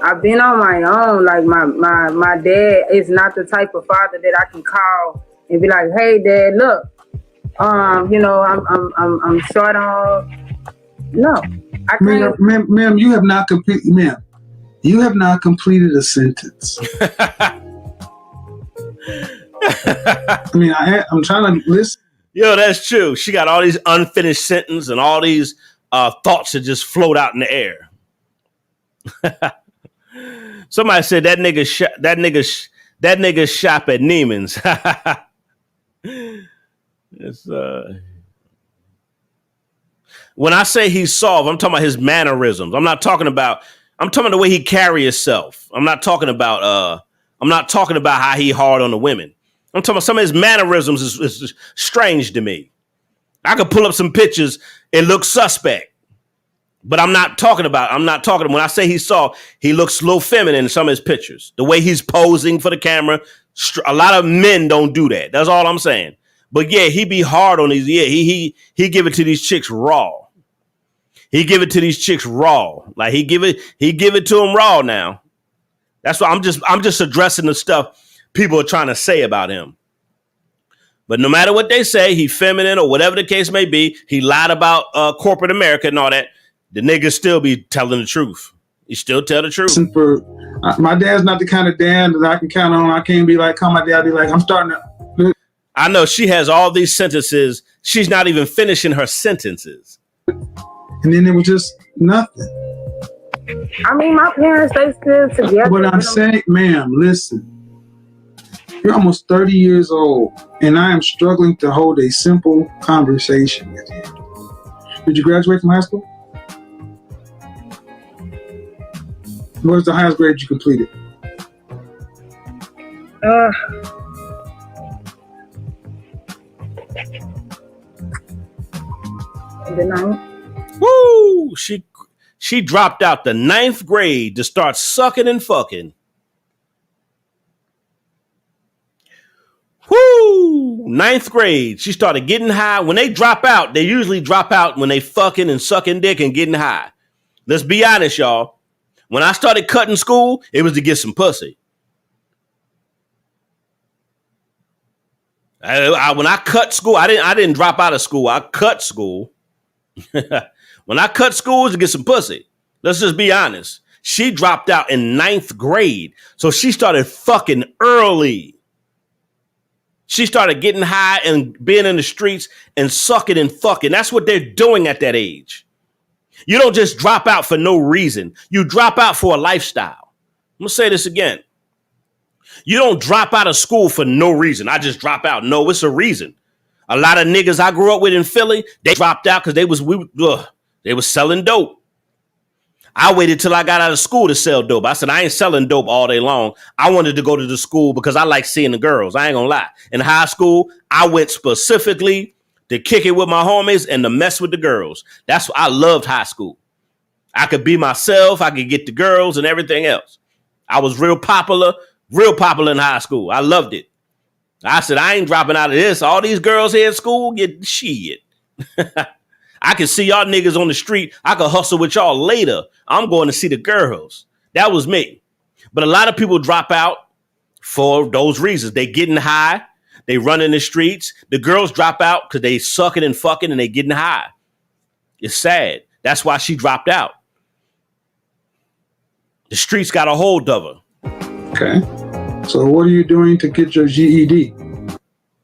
I've been on my own. Like, my dad is not the type of father that I can call and be like, hey, Dad, look, I'm short on. No, I can't.
Ma'am, you have not completed, ma'am. You have not completed a sentence. I mean, I'm trying to listen.
Yo, that's true. She got all these unfinished sentences and all these thoughts that just float out in the air. Somebody said that nigga shop at Neiman's. When I say he's soft, I'm talking about his mannerisms. I'm talking about the way he carry himself. I'm not talking about how he hard on the women. I'm talking about some of his mannerisms is strange to me. I could pull up some pictures. It looks suspect. But when I say he's soft, he looks a little feminine in some of his pictures. The way he's posing for the camera, a lot of men don't do that. That's all I'm saying. But yeah, he be hard on these. Yeah, he give it to these chicks raw. He give it to these chicks raw. Like he give it to them raw now. That's why I'm just addressing the stuff people are trying to say about him. But no matter what they say, he feminine or whatever the case may be, he lied about corporate America and all that. The niggas still be telling the truth. He still tell the truth.
My dad's not the kind of dad that I can count on. I can't be like, call my dad, be like, I'm starting to.
I know she has all these sentences. She's not even finishing her sentences.
And then it was just nothing.
I mean, my parents, they still together.
But I'm saying, ma'am, listen. You're almost 30 years old, and I am struggling to hold a simple conversation with you. Did you graduate from high school? What was the highest grade you completed?
The 9th.
Woo! She dropped out the 9th grade to start sucking and fucking. Woo! 9th grade. She started getting high. When they drop out, they usually drop out when they fucking and sucking dick and getting high. Let's be honest, y'all. When I started cutting school, it was to get some pussy. When I cut school, I didn't drop out of school. I cut school. When I cut school, it was to get some pussy. Let's just be honest. She dropped out in 9th grade. So she started fucking early. She started getting high and being in the streets and sucking and fucking. That's what they're doing at that age. You don't just drop out for no reason. You drop out for a lifestyle. I'm going to say this again. You don't drop out of school for no reason. I just drop out. No, it's a reason. A lot of niggas I grew up with in Philly, they dropped out because they was selling dope. I waited till I got out of school to sell dope. I said, I ain't selling dope all day long. I wanted to go to the school because I like seeing the girls. I ain't gonna lie. In high school, I went specifically to kick it with my homies and to mess with the girls. That's what I loved high school. I could be myself. I could get the girls and everything else. I was real popular in high school. I loved it. I said, I ain't dropping out of this. All these girls here at school get shit. I can see y'all niggas on the street. I could hustle with y'all later. I'm going to see the girls. That was me. But a lot of people drop out for those reasons. They getting high. They run in the streets. The girls drop out because they sucking and fucking and they getting high. It's sad. That's why she dropped out. The streets got a hold of her.
Okay. So what are you doing to get your GED?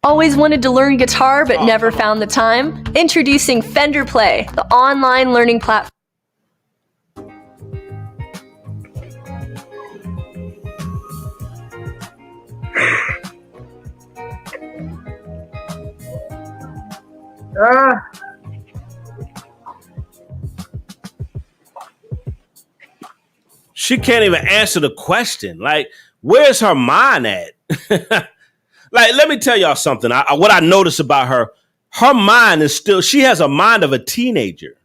Always wanted to learn guitar but never found the time? Introducing Fender Play, the online learning platform.
She can't even answer the question. Like, where's her mind at? Like, let me tell y'all something. What I noticed about her mind is still, she has a mind of a teenager.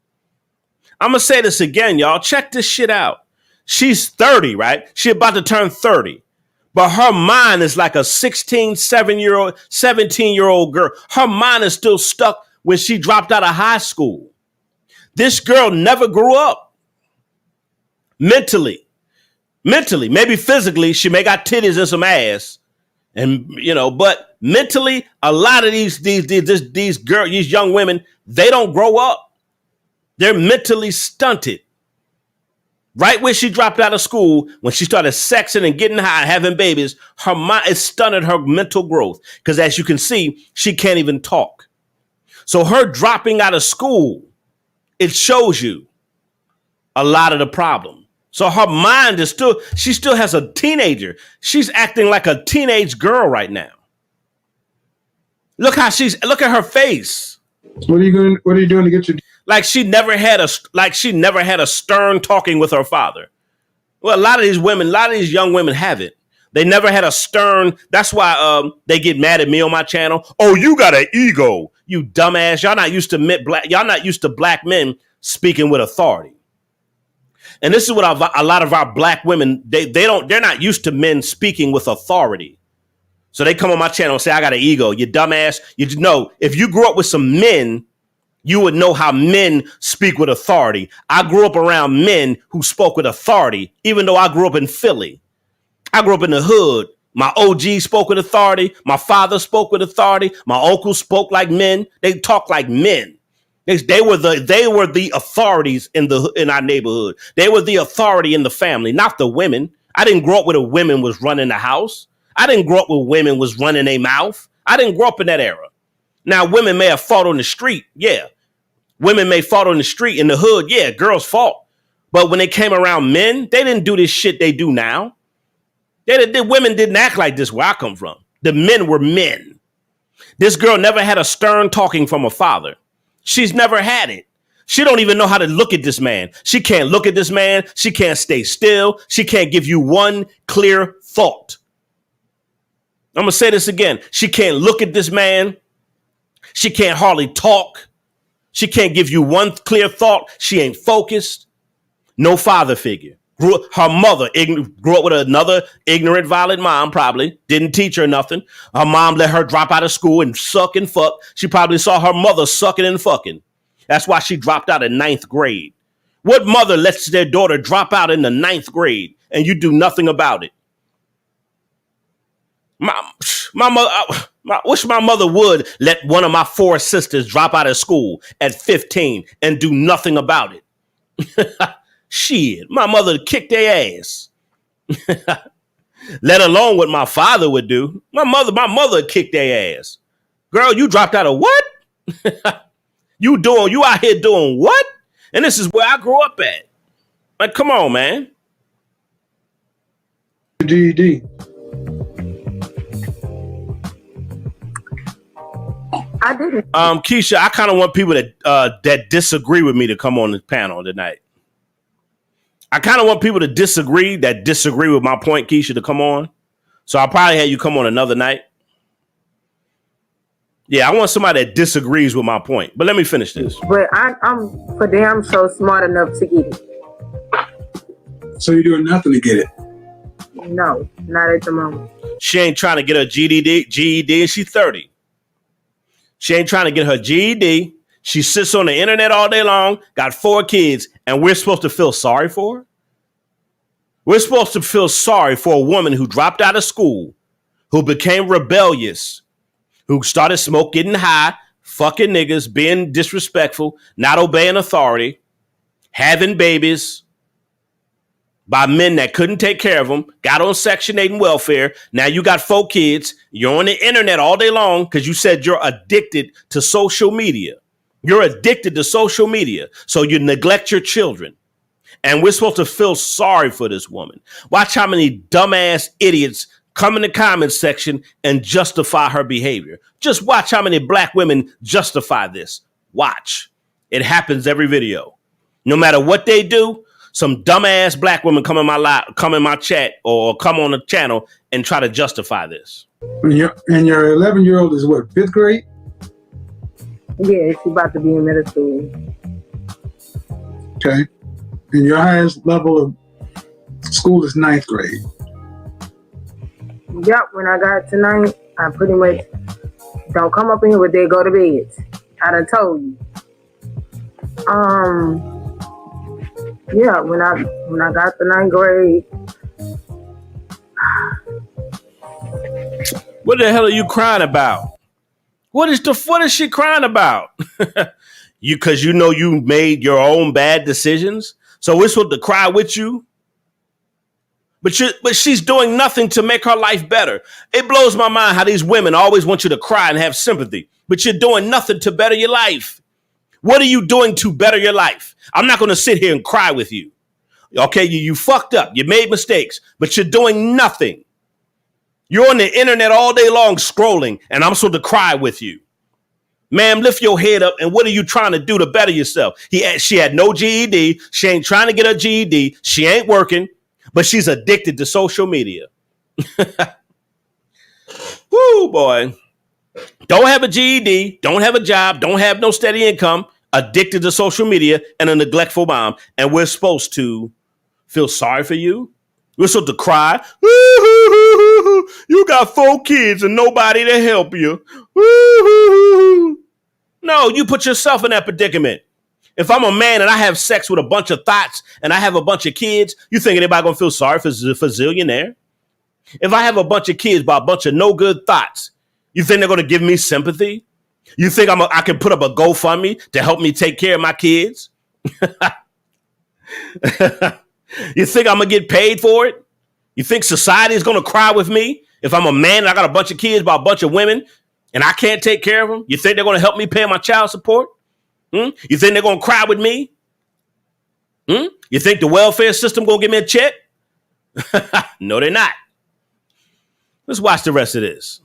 I'm going to say this again, y'all. Check this shit out. She's 30, right? She about to turn 30. But her mind is like a 17-year-old girl. Her mind is still stuck when she dropped out of high school. This girl never grew up. Mentally, maybe physically, she may got titties and some ass. And, but mentally, a lot of these girls, these young women, they don't grow up. They're mentally stunted. Right where she dropped out of school, when she started sexing and getting high, having babies, her mind is stunted her mental growth. Because as you can see, she can't even talk. So her dropping out of school, it shows you a lot of the problem. So her mind is she still has a teenager. She's acting like a teenage girl right now. Look at her face.
What are you doing to get your?
Like she never had a stern talking with her father. Well, a lot of these young women haven't. They never had a stern. That's why they get mad at me on my channel. Oh, you got an ego, you dumbass. Y'all not used to black men speaking with authority. And this is what a lot of our black women, they're not used to men speaking with authority. So they come on my channel and say, I got an ego, you dumbass. You know, if you grew up with some men, you would know how men speak with authority. I grew up around men who spoke with authority, even though I grew up in Philly. I grew up in the hood. My OG spoke with authority. My father spoke with authority. My uncle spoke like men. They talk like men. They were the authorities in our neighborhood. They were the authority in the family, not the women. I didn't grow up with a women was running the house. I didn't grow up with women was running their mouth. I didn't grow up in that era. Now, women may have fought on the street. Yeah. Women may fought on the street in the hood. Yeah, girls fought. But when they came around men, they didn't do this shit they do now. The women didn't act like this where I come from. The men were men. This girl never had a stern talking from her father. She's never had it. She don't even know how to look at this man. She can't look at this man. She can't stay still. She can't give you one clear thought. I'm going to say this again. She can't look at this man. She can't hardly talk. She can't give you one clear thought. She ain't focused. No father figure. Her mother grew up with another ignorant, violent mom, probably. Didn't teach her nothing. Her mom let her drop out of school and suck and fuck. She probably saw her mother sucking and fucking. That's why she dropped out in 9th grade. What mother lets their daughter drop out in the 9th grade and you do nothing about it? My mother, wish my mother would let one of my 4 sisters drop out of school at 15 and do nothing about it. Shit, my mother kicked their ass. Let alone what my father would do. My mother kicked their ass. Girl, you dropped out of what? You out here doing what? And this is where I grew up at. Like, come on, man.
GED.
I didn't.
Keisha, I kind of want people that disagree with me to come on the panel tonight. I kind of want people to disagree with my point, Keisha, to come on. So I'll probably have you come on another night. Yeah, I want somebody that disagrees with my point. But let me finish this.
But I'm for damn so smart enough to get it.
So you're doing nothing to get it?
No, not at the moment.
She ain't trying to get her GED, and she's 30. She ain't trying to get her GED. She sits on the internet all day long, got 4 kids, and we're supposed to feel sorry for her? We're supposed to feel sorry for a woman who dropped out of school, who became rebellious, who started smoking, getting high, fucking niggas, being disrespectful, not obeying authority, having babies by men that couldn't take care of them, got on Section 8 and welfare. Now you got 4 kids. You're on the internet all day long because you said you're addicted to social media. You're addicted to social media, so you neglect your children. And we're supposed to feel sorry for this woman. Watch how many dumbass idiots come in the comments section and justify her behavior. Just watch how many black women justify this. Watch. It happens every video. No matter what they do, some dumbass black women come in my chat or come on the channel and try to justify this.
And your 11-year-old is what, 5th grade?
Yeah, she's about to be in middle school.
Okay. And your highest level of school is 9th grade.
Yep, when I got to 9, I pretty much don't come up in here, but they go to bed. I done told you. Yeah, when I got to 9th grade.
What the hell are you crying about? What is she crying about? Because you know you made your own bad decisions, so we're supposed to cry with you. But she's doing nothing to make her life better. It blows my mind how these women always want you to cry and have sympathy, but you're doing nothing to better your life. What are you doing to better your life? I'm not going to sit here and cry with you. Okay, you fucked up. You made mistakes, but you're doing nothing. You're on the internet all day long scrolling, and I'm supposed to cry with you. Ma'am, lift your head up, and what are you trying to do to better yourself? She had no GED. She ain't trying to get her GED. She ain't working, but she's addicted to social media. Woo, boy. Don't have a GED, don't have a job, don't have no steady income, addicted to social media, and a neglectful mom, and we're supposed to feel sorry for you? We're supposed to cry? You got 4 kids and nobody to help you. No, you put yourself in that predicament. If I'm a man and I have sex with a bunch of thoughts and I have a bunch of kids, you think anybody gonna feel sorry for Zillionaire? If I have a bunch of kids by a bunch of no good thoughts, you think they're gonna give me sympathy? You think I can put up a GoFundMe to help me take care of my kids? You think I'm gonna get paid for it? You think society is gonna cry with me if I'm a man and I got a bunch of kids by a bunch of women and I can't take care of them? You think they're gonna help me pay my child support? You think they're gonna cry with me? You think the welfare system gonna give me a check? No, they're not. Let's watch the rest of this.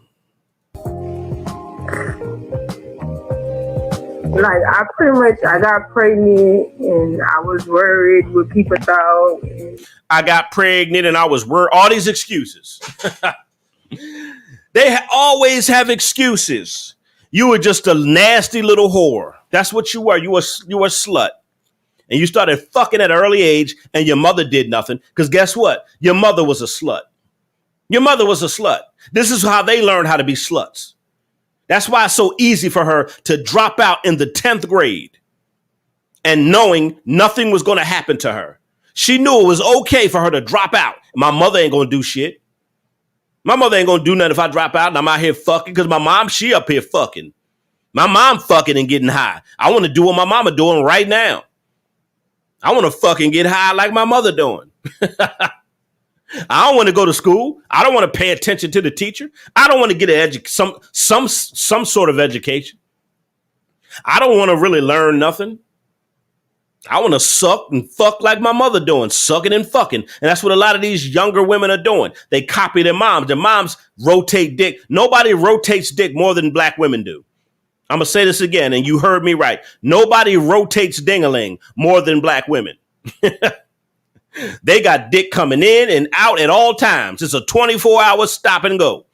Like, I got pregnant and I was worried what people thought.
I got pregnant and I was worried. All these excuses. They always have excuses. You were just a nasty little whore. That's what you were. You were a slut. And you started fucking at an early age and your mother did nothing. Because guess what? Your mother was a slut. Your mother was a slut. This is how they learned how to be sluts. That's why it's so easy for her to drop out in the 10th grade and knowing nothing was going to happen to her. She knew it was okay for her to drop out. My mother ain't going to do shit. My mother ain't going to do nothing if I drop out and I'm out here fucking because my mom, she up here fucking. My mom fucking and getting high. I want to do what my mama doing right now. I want to fucking get high like my mother doing. I don't want to go to school. I don't want to pay attention to the teacher. I don't want to get some sort of education. I don't want to really learn nothing. I want to suck and fuck like my mother doing, sucking and fucking. And that's what a lot of these younger women are doing. They copy their moms. Their moms rotate dick. Nobody rotates dick more than black women do. I'm going to say this again, and you heard me right. Nobody rotates ding-a-ling more than black women. They got dick coming in and out at all times. It's a 24-hour stop and go.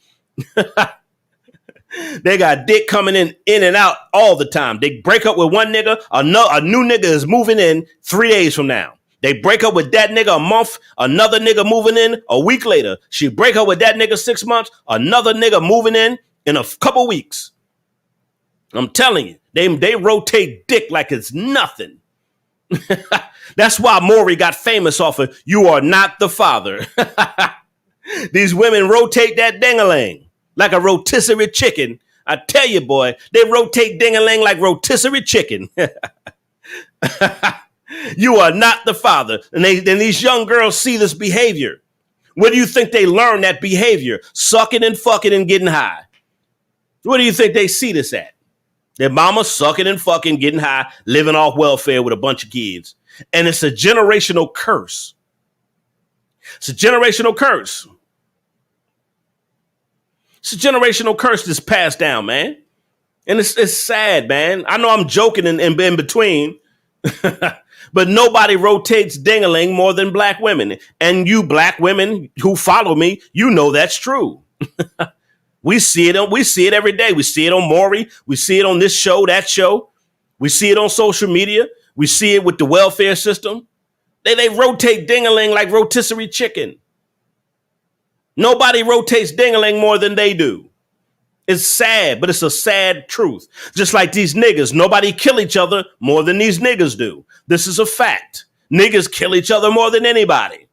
They got dick coming in and out all the time. They break up with one nigga, a new nigga is moving in 3 days from now. They break up with that nigga a month, another nigga moving in a week later. She break up with that nigga 6 months, another nigga moving in a couple weeks. I'm telling you, they rotate dick like it's nothing. That's why Maury got famous off of "You Are Not the Father." These women rotate that ding-a-ling like a rotisserie chicken. I tell you, boy, they rotate ding-a-ling like rotisserie chicken. You are not the father. And these young girls see this behavior. Where do you think they learn that behavior? Sucking and fucking and getting high. Where do you think they see this at? Their mama sucking and fucking, getting high, living off welfare with a bunch of kids. And it's a generational curse. It's a generational curse. It's a generational curse that's passed down, man. And it's sad, man. I know I'm joking in between, but nobody rotates ding-a-ling more than black women. And you black women who follow me, you know that's true. We see it every day. We see it on Maury. We see it on this show, that show. We see it on social media. We see it with the welfare system. They rotate ding-a-ling like rotisserie chicken. Nobody rotates ding-a-ling more than they do. It's sad, but it's a sad truth. Just like these niggas, nobody kill each other more than these niggas do. This is a fact. Niggas kill each other more than anybody.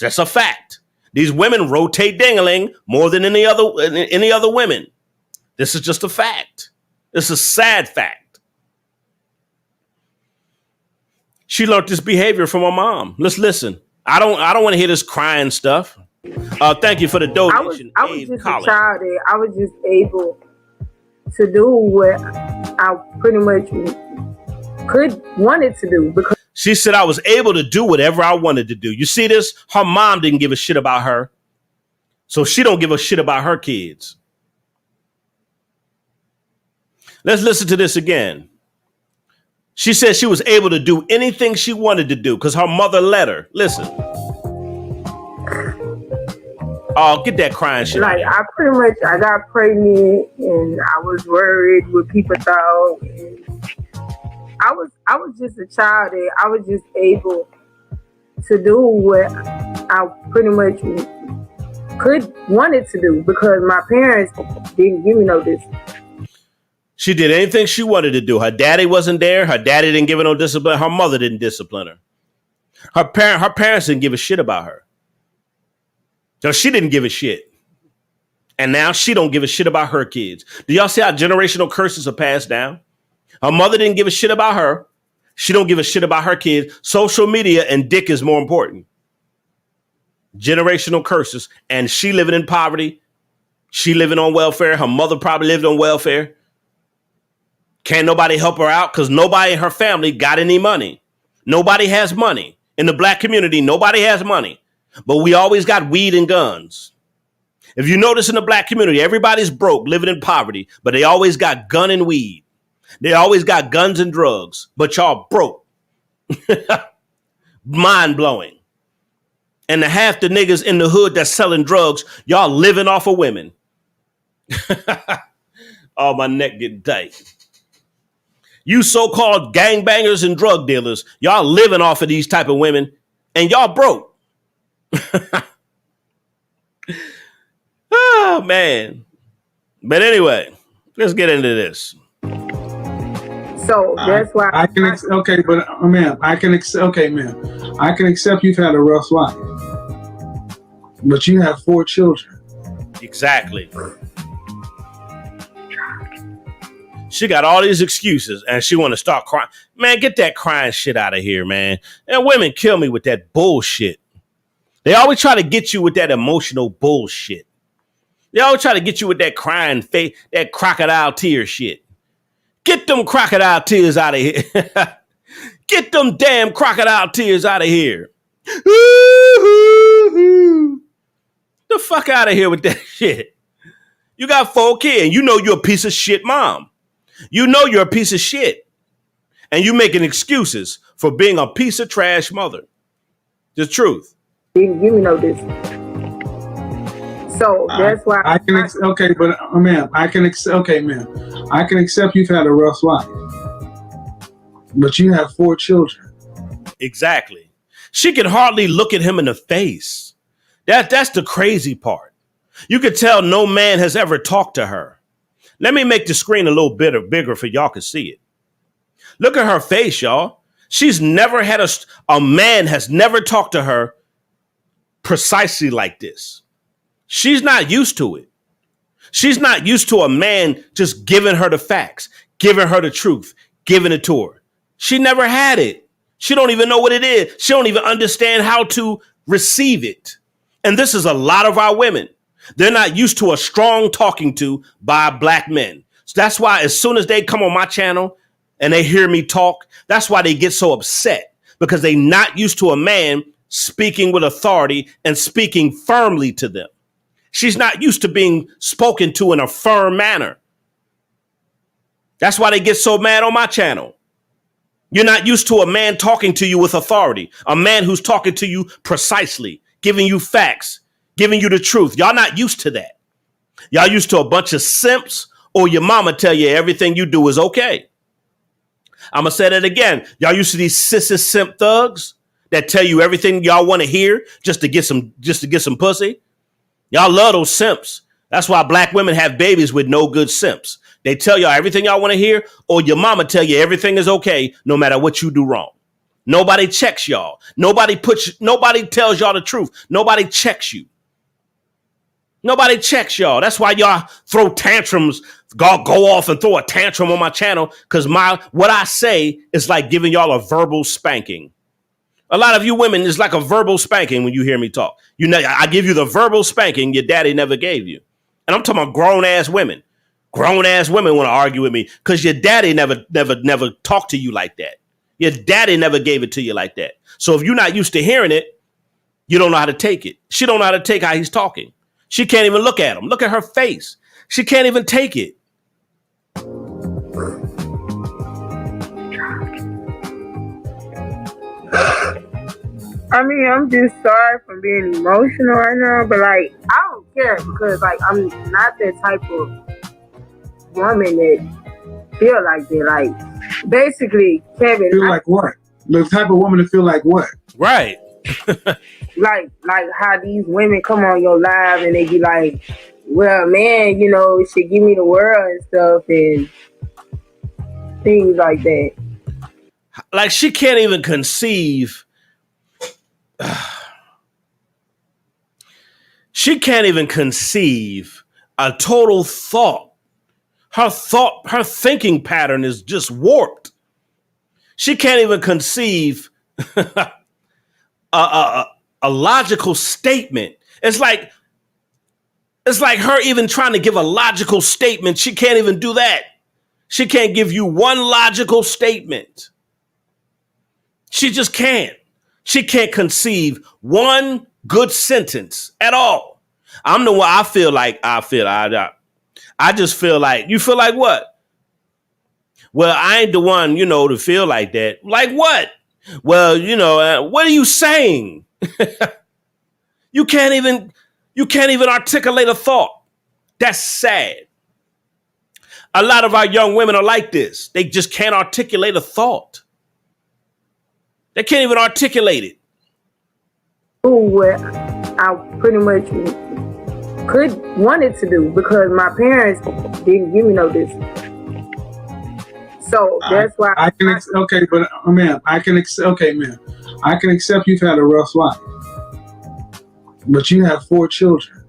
That's a fact. These women rotate ding-a-ling more than any other women. This is just a fact. It's a sad fact. She learned this behavior from her mom. Let's listen. I don't want to hear this crying stuff. Thank you for the donation.
I was just a child that I was just able to do what I pretty much wanted to do because.
She said I was able to do whatever I wanted to do. You see this? Her mom didn't give a shit about her. So she don't give a shit about her kids. Let's listen to this again. She said she was able to do anything she wanted to do because her mother let her. Listen. Oh, get that crying shit.
Like, I got pregnant and I was worried what people thought. And I was just a child that I was just able to do what I pretty much wanted to do because my parents didn't give me no discipline.
She did anything she wanted to do. Her daddy wasn't there. Her daddy didn't give her no discipline. Her mother didn't discipline her. Her parents didn't give a shit about her. So she didn't give a shit. And now she don't give a shit about her kids. Do y'all see how generational curses are passed down? Her mother didn't give a shit about her. She don't give a shit about her kids. Social media and dick is more important. Generational curses. And she living in poverty. She living on welfare. Her mother probably lived on welfare. Can't nobody help her out because nobody in her family got any money. Nobody has money. In the black community, nobody has money. But we always got weed and guns. If you notice in the black community, everybody's broke, living in poverty, but they always got gun and weed. They always got guns and drugs, but y'all broke. Mind blowing. And the half the niggas in the hood that's selling drugs, y'all living off of women. Oh, my neck getting tight. You so-called gangbangers and drug dealers, y'all living off of these type of women, and y'all broke. Oh, man. But anyway, let's get into this.
So that's why
I can accept you've had a rough life, but you have 4 children.
Exactly. She got all these excuses and she want to start crying. Man, get that crying shit out of here, man. And women kill me with that bullshit. They always try to get you with that emotional bullshit. They always try to get you with that crying face, that crocodile tear shit. Get them crocodile tears out of here. Get them damn crocodile tears out of here. The fuck out of here with that shit. You got 4 kids, and you know you're a piece of shit mom. You know you're a piece of shit. And you making excuses for being a piece of trash mother. The truth.
Didn't give me no this. So that's why
I can ma'am. I can accept you've had a rough life, but you have 4 children.
Exactly. She can hardly look at him in the face. That's the crazy part. You could tell no man has ever talked to her. Let me make the screen a little bit bigger for y'all to see it. Look at her face, y'all. She's never had a man has never talked to her precisely like this. She's not used to it. She's not used to a man just giving her the facts, giving her the truth, giving it to her. She never had it. She don't even know what it is. She don't even understand how to receive it. And this is a lot of our women. They're not used to a strong talking to by black men. So that's why as soon as they come on my channel and they hear me talk, that's why they get so upset, because they're not used to a man speaking with authority and speaking firmly to them. She's not used to being spoken to in a firm manner. That's why they get so mad on my channel. You're not used to a man talking to you with authority, a man who's talking to you precisely, giving you facts, giving you the truth. Y'all not used to that. Y'all used to a bunch of simps, or your mama tell you everything you do is okay. I'm going to say that again. Y'all used to these sissy simp thugs that tell you everything y'all want to hear just to get some pussy. Y'all love those simps. That's why black women have babies with no good simps. They tell y'all everything y'all want to hear, or your mama tell you everything is okay no matter what you do wrong. Nobody checks y'all. Nobody tells y'all the truth. Nobody checks you. Nobody checks y'all. That's why y'all throw tantrums, go off and throw a tantrum on my channel, because what I say is like giving y'all a verbal spanking. A lot of you women is like a verbal spanking when you hear me talk. You know, I give you the verbal spanking your daddy never gave you. And I'm talking about grown ass women. Grown ass women want to argue with me because your daddy never talked to you like that. Your daddy never gave it to you like that. So if you're not used to hearing it, you don't know how to take it. She don't know how to take how he's talking. She can't even look at him. Look at her face. She can't even take it.
I mean, I'm just sorry for being emotional right now, but like, I don't care, because like, I'm not that type of woman that feel like that. Like, basically, Kevin.
Feel like what? The type of woman to feel like what?
Right.
like how these women come on your live and they be like, well, man, you know, it should give me the world and stuff and things like that.
Like, she can't even conceive. She can't even conceive a total thought. Her thinking pattern is just warped. She can't even conceive a logical statement. It's like her even trying to give a logical statement. She can't even do that. She can't give you one logical statement. She just can't. She can't conceive one good sentence at all. I'm the one. I just feel like, you feel like what? Well, I ain't the one, to feel like that. Like what? Well, what are you saying? You can't even articulate a thought. That's sad. A lot of our young women are like this. They just can't articulate a thought. They can't even articulate it.
What I pretty much wanted to do, because my parents didn't give me no this. So that's why
I can accept you've had a rough life, but you have 4 children.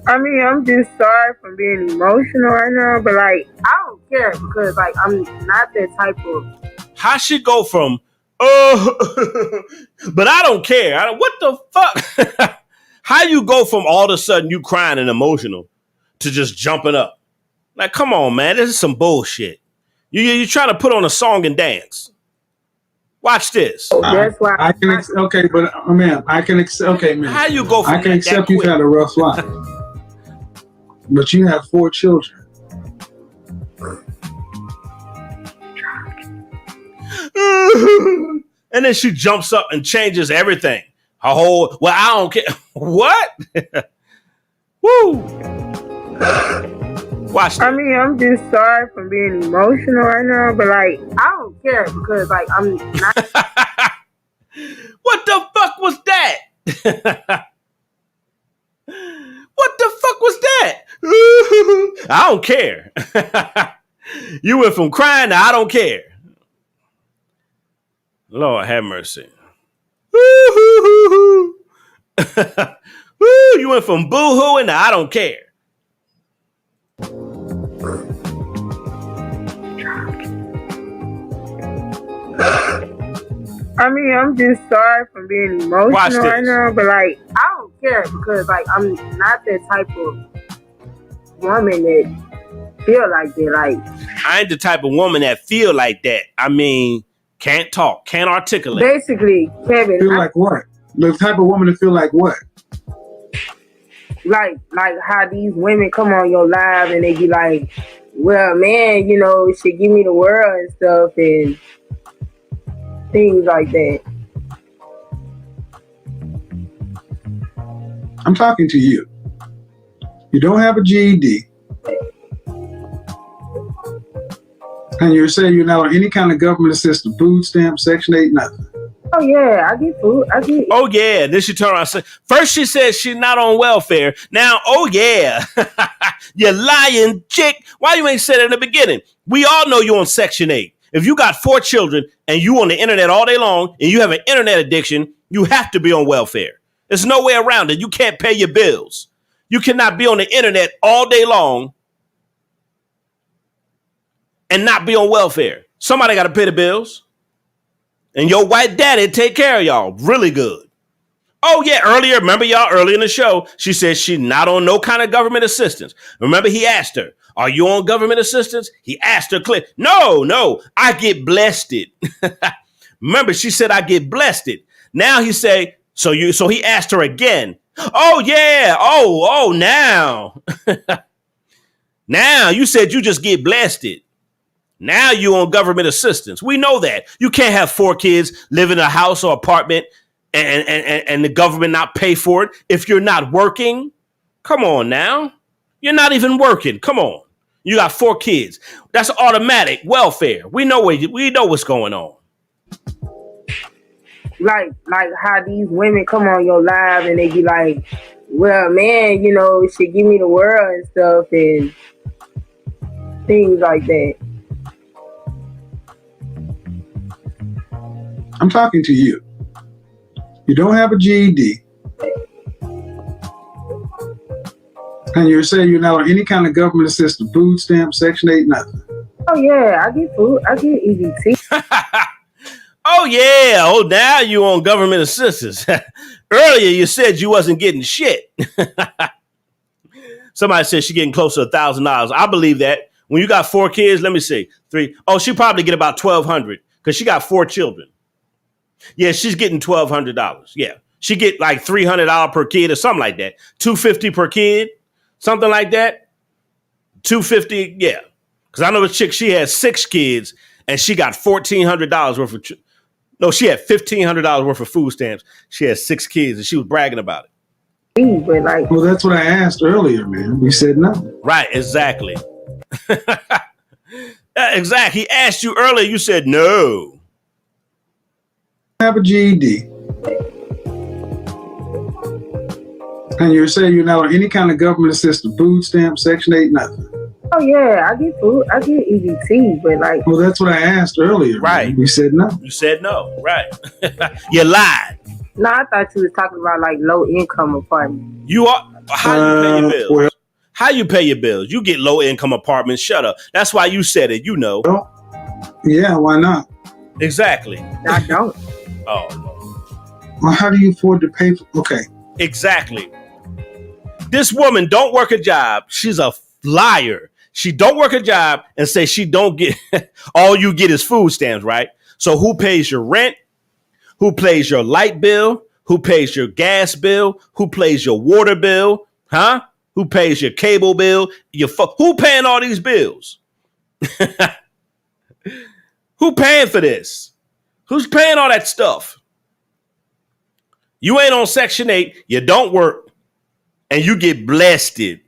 I mean, I'm just sorry for being emotional right now, but like, I don't care, because like, I'm not that type of.
How she go from, but I don't care. What the fuck? How you go from all of a sudden you crying and emotional to just jumping up. Like, come on, man, this is some bullshit. You're trying to put on a song and dance. Watch this.
That's why
I can okay, but man, I can accept. Okay, man,
How you go from
I can
that
accept
quick?
you've had a rough life, but you have 4 children.
And then she jumps up and changes everything. Her whole, well, I don't care. What? Woo! Watch
I
this.
mean, I'm just sorry for being emotional right now, but like, I don't care because like I'm not.
What the fuck was that? What the fuck was that? I don't care. You went from crying to I don't care. Lord have mercy. You went from boo-hooing to I don't care.
I mean, I'm just sorry for being emotional
Watch this.
right now, but like, I don't care because like I'm not that type of woman that feel like that. Like,
I ain't the type of woman that feel like that. I mean, can't talk, can't articulate.
basically, Kevin,
Feel like what? The type of woman to feel like what?
like how these women come on your live and they be like, well, man, you know, she give me the world and stuff and things like that.
I'm talking to you. You don't have a GED. And you're saying you're not on any kind of government assistance, food stamp, Section 8, nothing.
Oh yeah, I get food. I get.
Oh yeah. Then she turned around and said, first she said she's not on welfare. Now, oh yeah. You lying chick. Why you ain't said it in the beginning? We all know you're on Section 8. If you got 4 children and you on the internet all day long and you have an internet addiction, you have to be on welfare. There's no way around it. You can't pay your bills. You cannot be on the internet all day long and not be on welfare. Somebody got to pay the bills. And your white daddy take care of y'all really good. Oh, yeah, earlier, remember y'all, earlier in the show, she said she's not on no kind of government assistance. Remember, he asked her, are you on government assistance? He asked her clear. No, I get blessed it. Remember, she said, I get blessed it. Now he say, so he asked her again. Oh, yeah. Oh, now. Now you said you just get blessed it. Now you on government assistance. We know that. You can't have 4 kids live in a house or apartment and the government not pay for it if you're not working. Come on now. You're not even working. Come on. You got 4 kids. That's automatic welfare. We know what's going on.
Like how these women come on your live and they be like, well, man, you know, she give me the world and stuff and things like that.
I'm talking to you. You don't have a GED. And you're saying you're not on any kind of government assistance, food stamp, Section 8, nothing.
Oh yeah, I get food. I get EBT.
Oh, yeah. Oh, now you on government assistance. Earlier, you said you wasn't getting shit. Somebody said she getting close to $1,000. I believe that. When you got 4 kids, let me see. 3. Oh, she probably get about $1,200 because she got 4 children. Yeah, she's getting $1,200. Yeah. She get like $300 per kid or something like that. $250 per kid, something like that. $250, yeah. Because I know a chick, she had 6 kids and she got $1,400 worth of. No, she had $1,500 worth of food stamps. She had 6 kids and she was bragging about it.
But like,
Well, that's what I asked earlier, man. You said no.
Right, exactly. Exactly. He asked you earlier, you said no.
Have a GED. And you're saying you're not on any kind of government assistance, food stamp, Section 8, nothing.
oh yeah, I get food. I get EBT. But like,
Well, that's what I asked earlier.
Right.
Man. You said no.
You said no. Right. You lied.
no, I thought you was talking about like low income apartments.
You are. How you pay your bills?
Well,
How you pay your bills? You get low income apartments. Shut up. That's why you said it. You know.
yeah, why not?
Exactly.
I don't.
Oh, no.
Well, how do you afford to pay for? Okay.
Exactly. This woman don't work a job. She's a liar. She don't work a job and say she don't get, all you get is food stamps, right? So who pays your rent? Who pays your light bill? Who pays your gas bill? Who pays your water bill? Huh? Who pays your cable bill? Who paying all these bills? Who paying for this? Who's paying all that stuff? You ain't on Section 8, you don't work, and you get blasted.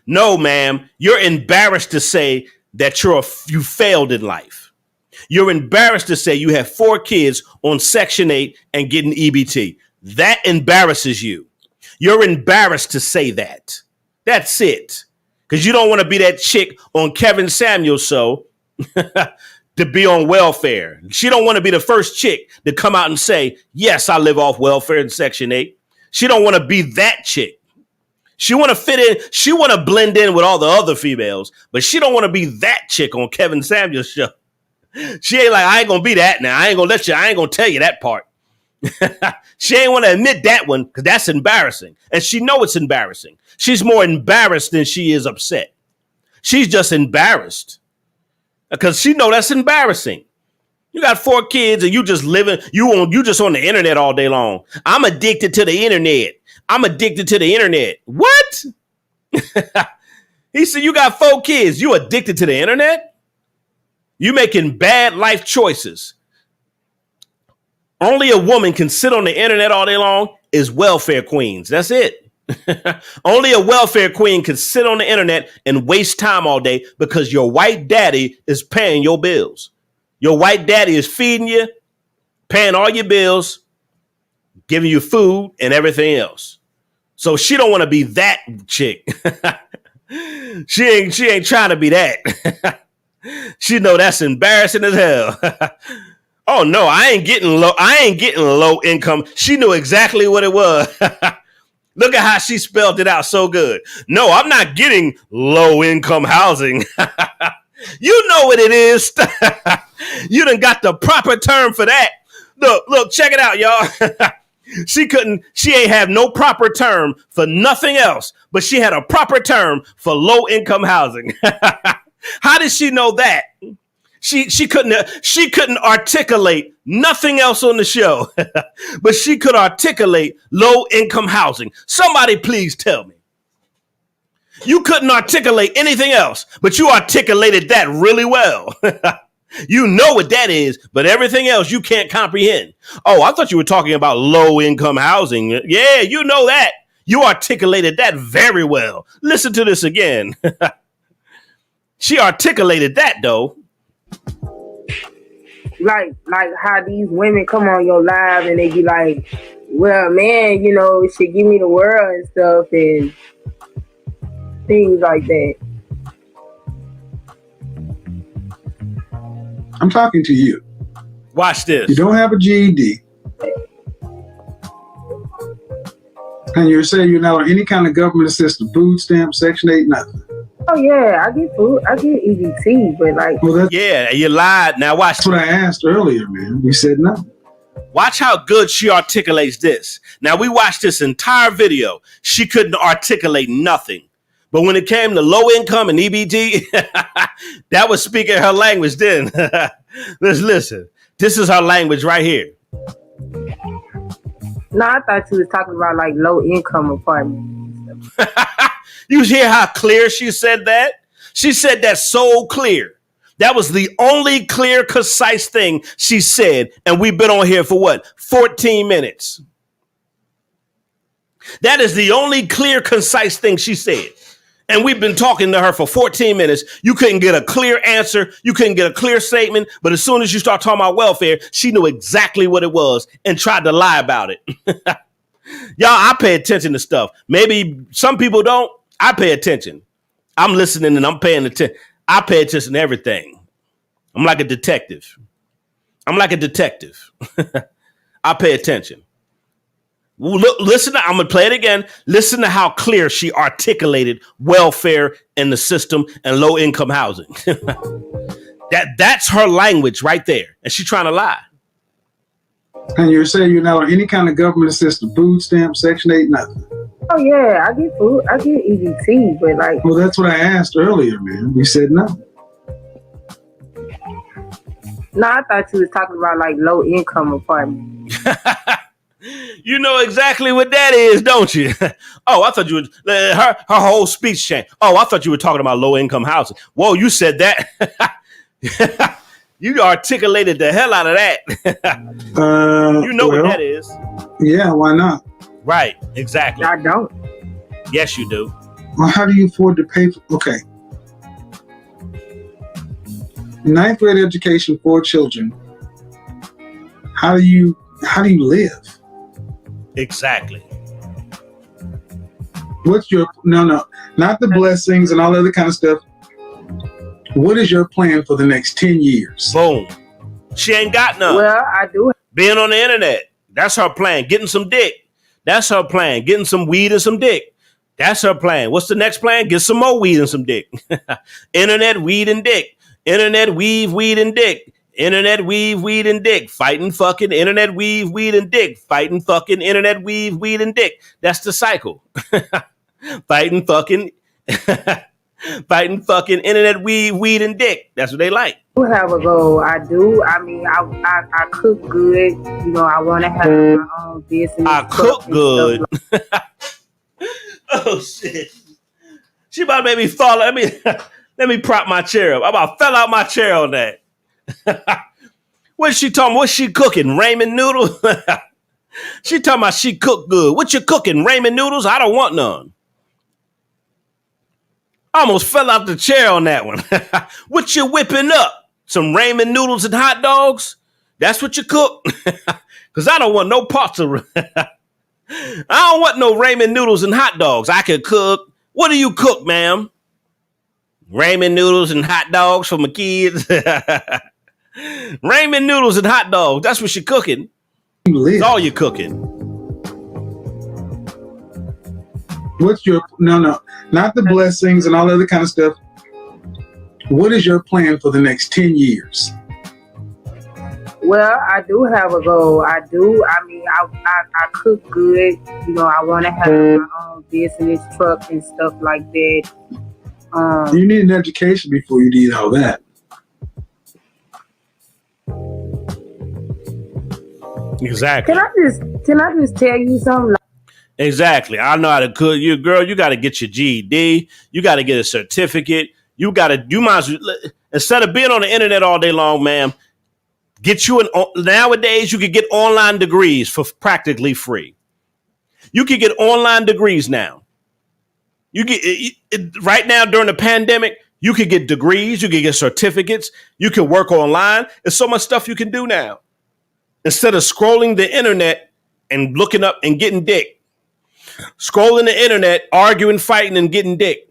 No, ma'am, you're embarrassed to say that you failed in life. You're embarrassed to say you have 4 kids on Section 8 and getting EBT. That embarrasses you. You're embarrassed to say that. That's it. Because you don't want to be that chick on Kevin Samuel's show to be on welfare. She don't want to be the first chick to come out and say, yes, I live off welfare in Section 8. She don't want to be that chick. She want to fit in. She want to blend in with all the other females, but she don't want to be that chick on Kevin Samuel's show. She ain't like, I ain't going to be that now. I ain't going to tell you that part. She ain't want to admit that one because that's embarrassing. And she know it's embarrassing. She's more embarrassed than she is upset. She's just embarrassed because she know that's embarrassing. You got 4 kids and you just living, you just on the internet all day long. I'm addicted to the internet. I'm addicted to the internet. What? He said, you got 4 kids. You addicted to the internet? You making bad life choices. Only a woman can sit on the internet all day long is welfare queens. That's it. Only a welfare queen can sit on the internet and waste time all day because your white daddy is paying your bills. Your white daddy is feeding you, paying all your bills, giving you food and everything else. So she don't want to be that chick. She ain't trying to be that. She know that's embarrassing as hell. Oh no, I ain't getting low income. She knew exactly what it was. Look at how she spelled it out so good. No, I'm not getting low income housing. You know what it is. You done got the proper term for that. Look, check it out, y'all. She ain't have no proper term for nothing else, but she had a proper term for low income housing. How did she know that? She couldn't articulate nothing else on the show, but she could articulate low income housing. Somebody please tell me. You couldn't articulate anything else, but you articulated that really well. You know what that is, but everything else you can't comprehend. Oh, I thought you were talking about low income housing. Yeah, you know that. You articulated that very well. Listen to this again. She articulated that though.
Like how these women come on your live and they be like, well, man, you know, it should give me the world and stuff and things like that.
I'm talking to you.
Watch this.
You don't have a GED. And you're saying you're not on any kind of government assistance, food stamp, Section 8, nothing.
Oh yeah, I get food, I get EBT, but like,
well,
yeah, you lied. Now watch.
That's what I asked earlier, man. You said no.
Watch how good she articulates this. Now we watched this entire video. She couldn't articulate nothing. But when it came to low income and EBT, that was speaking her language then. Let's listen. This is her language right here.
No, I thought you was talking about like low income apartments.
You hear how clear she said that? She said that so clear. That was the only clear, concise thing she said. And we've been on here for what? 14 minutes. That is the only clear, concise thing she said. And we've been talking to her for 14 minutes. You couldn't get a clear answer. You couldn't get a clear statement. But as soon as you start talking about welfare, she knew exactly what it was and tried to lie about it. Y'all, I pay attention to stuff. Maybe some people don't. I pay attention. I'm listening and I'm paying attention. I pay attention to everything. I'm like a detective. I pay attention. Look, listen, I'm going to play it again. Listen to how clear she articulated welfare in the system and low income housing. That's her language right there. And she's trying to lie.
And you're saying you're not on any kind of government assistance, food stamp, Section 8, nothing.
Oh yeah, I get food. I get EBT, but like.
Well, that's what I asked earlier, man. You said no.
No, I thought you was talking about like low income apartment.
You know exactly what that is, don't you? Oh, I thought you would. Her whole speech changed. Oh, I thought you were talking about low income housing. Whoa, you said that. You articulated the hell out of that. You know what that is.
Yeah, why not?
Right, exactly.
I don't.
Yes, you do.
Well, how do you afford to pay for? Okay. 9th grade education for children. How do you live?
Exactly.
What's your not the blessings and all other kind of stuff. What is your plan for the next 10 years?
Boom. She ain't got none.
Well, I do.
Being on the internet. That's her plan. Getting some dick. That's her plan. Getting some weed and some dick. That's her plan. What's the next plan? Get some more weed and some dick. Internet, weed, and dick. Internet, weave, weed, and dick. Internet, weave, weed, and dick. Fighting, fucking, internet, weave, weed, and dick. Fighting, fucking, internet, weave, weed, and dick. That's the cycle. Fighting, fucking, fighting, fucking, internet, weave, weed, and dick. That's what they like.
I do have a goal. I do. I mean, I cook good. You know, I want to have my own business.
I cook good. Oh shit! She about to make me fall. Let me prop my chair up. I about fell out my chair on that. What's she talking? What's she cooking? Ramen noodles? She talking about she cook good. What you cooking? Ramen noodles? I don't want none. I almost fell out the chair on that one. What you whipping up? Some ramen noodles and hot dogs? That's what you cook? Because I don't want no parts of I don't want no ramen noodles and hot dogs. I can cook. What do you cook, ma'am? Ramen noodles and hot dogs for my kids. Ramen noodles and hot dogs. That's what you're cooking. That's all you're cooking.
What's your not the blessings and all other kind of stuff. What is your plan for the next 10 years?
Well, I do have a goal. I do. I mean, I cook good. You know, I want to have my own business, truck, and stuff like that.
You need an education before you need all that.
Exactly.
Can I just tell you something?
Exactly. I know how to cook. You girl, you got to get your GED. You got to get a certificate. You might as well, instead of being on the internet all day long, ma'am, get you nowadays you can get online degrees for practically free. You can get online degrees now. You get right now during the pandemic, you could get degrees, you can get certificates, you can work online. There's so much stuff you can do now. Instead of scrolling the internet and looking up and getting dick. Scrolling the internet, arguing, fighting, and getting dick.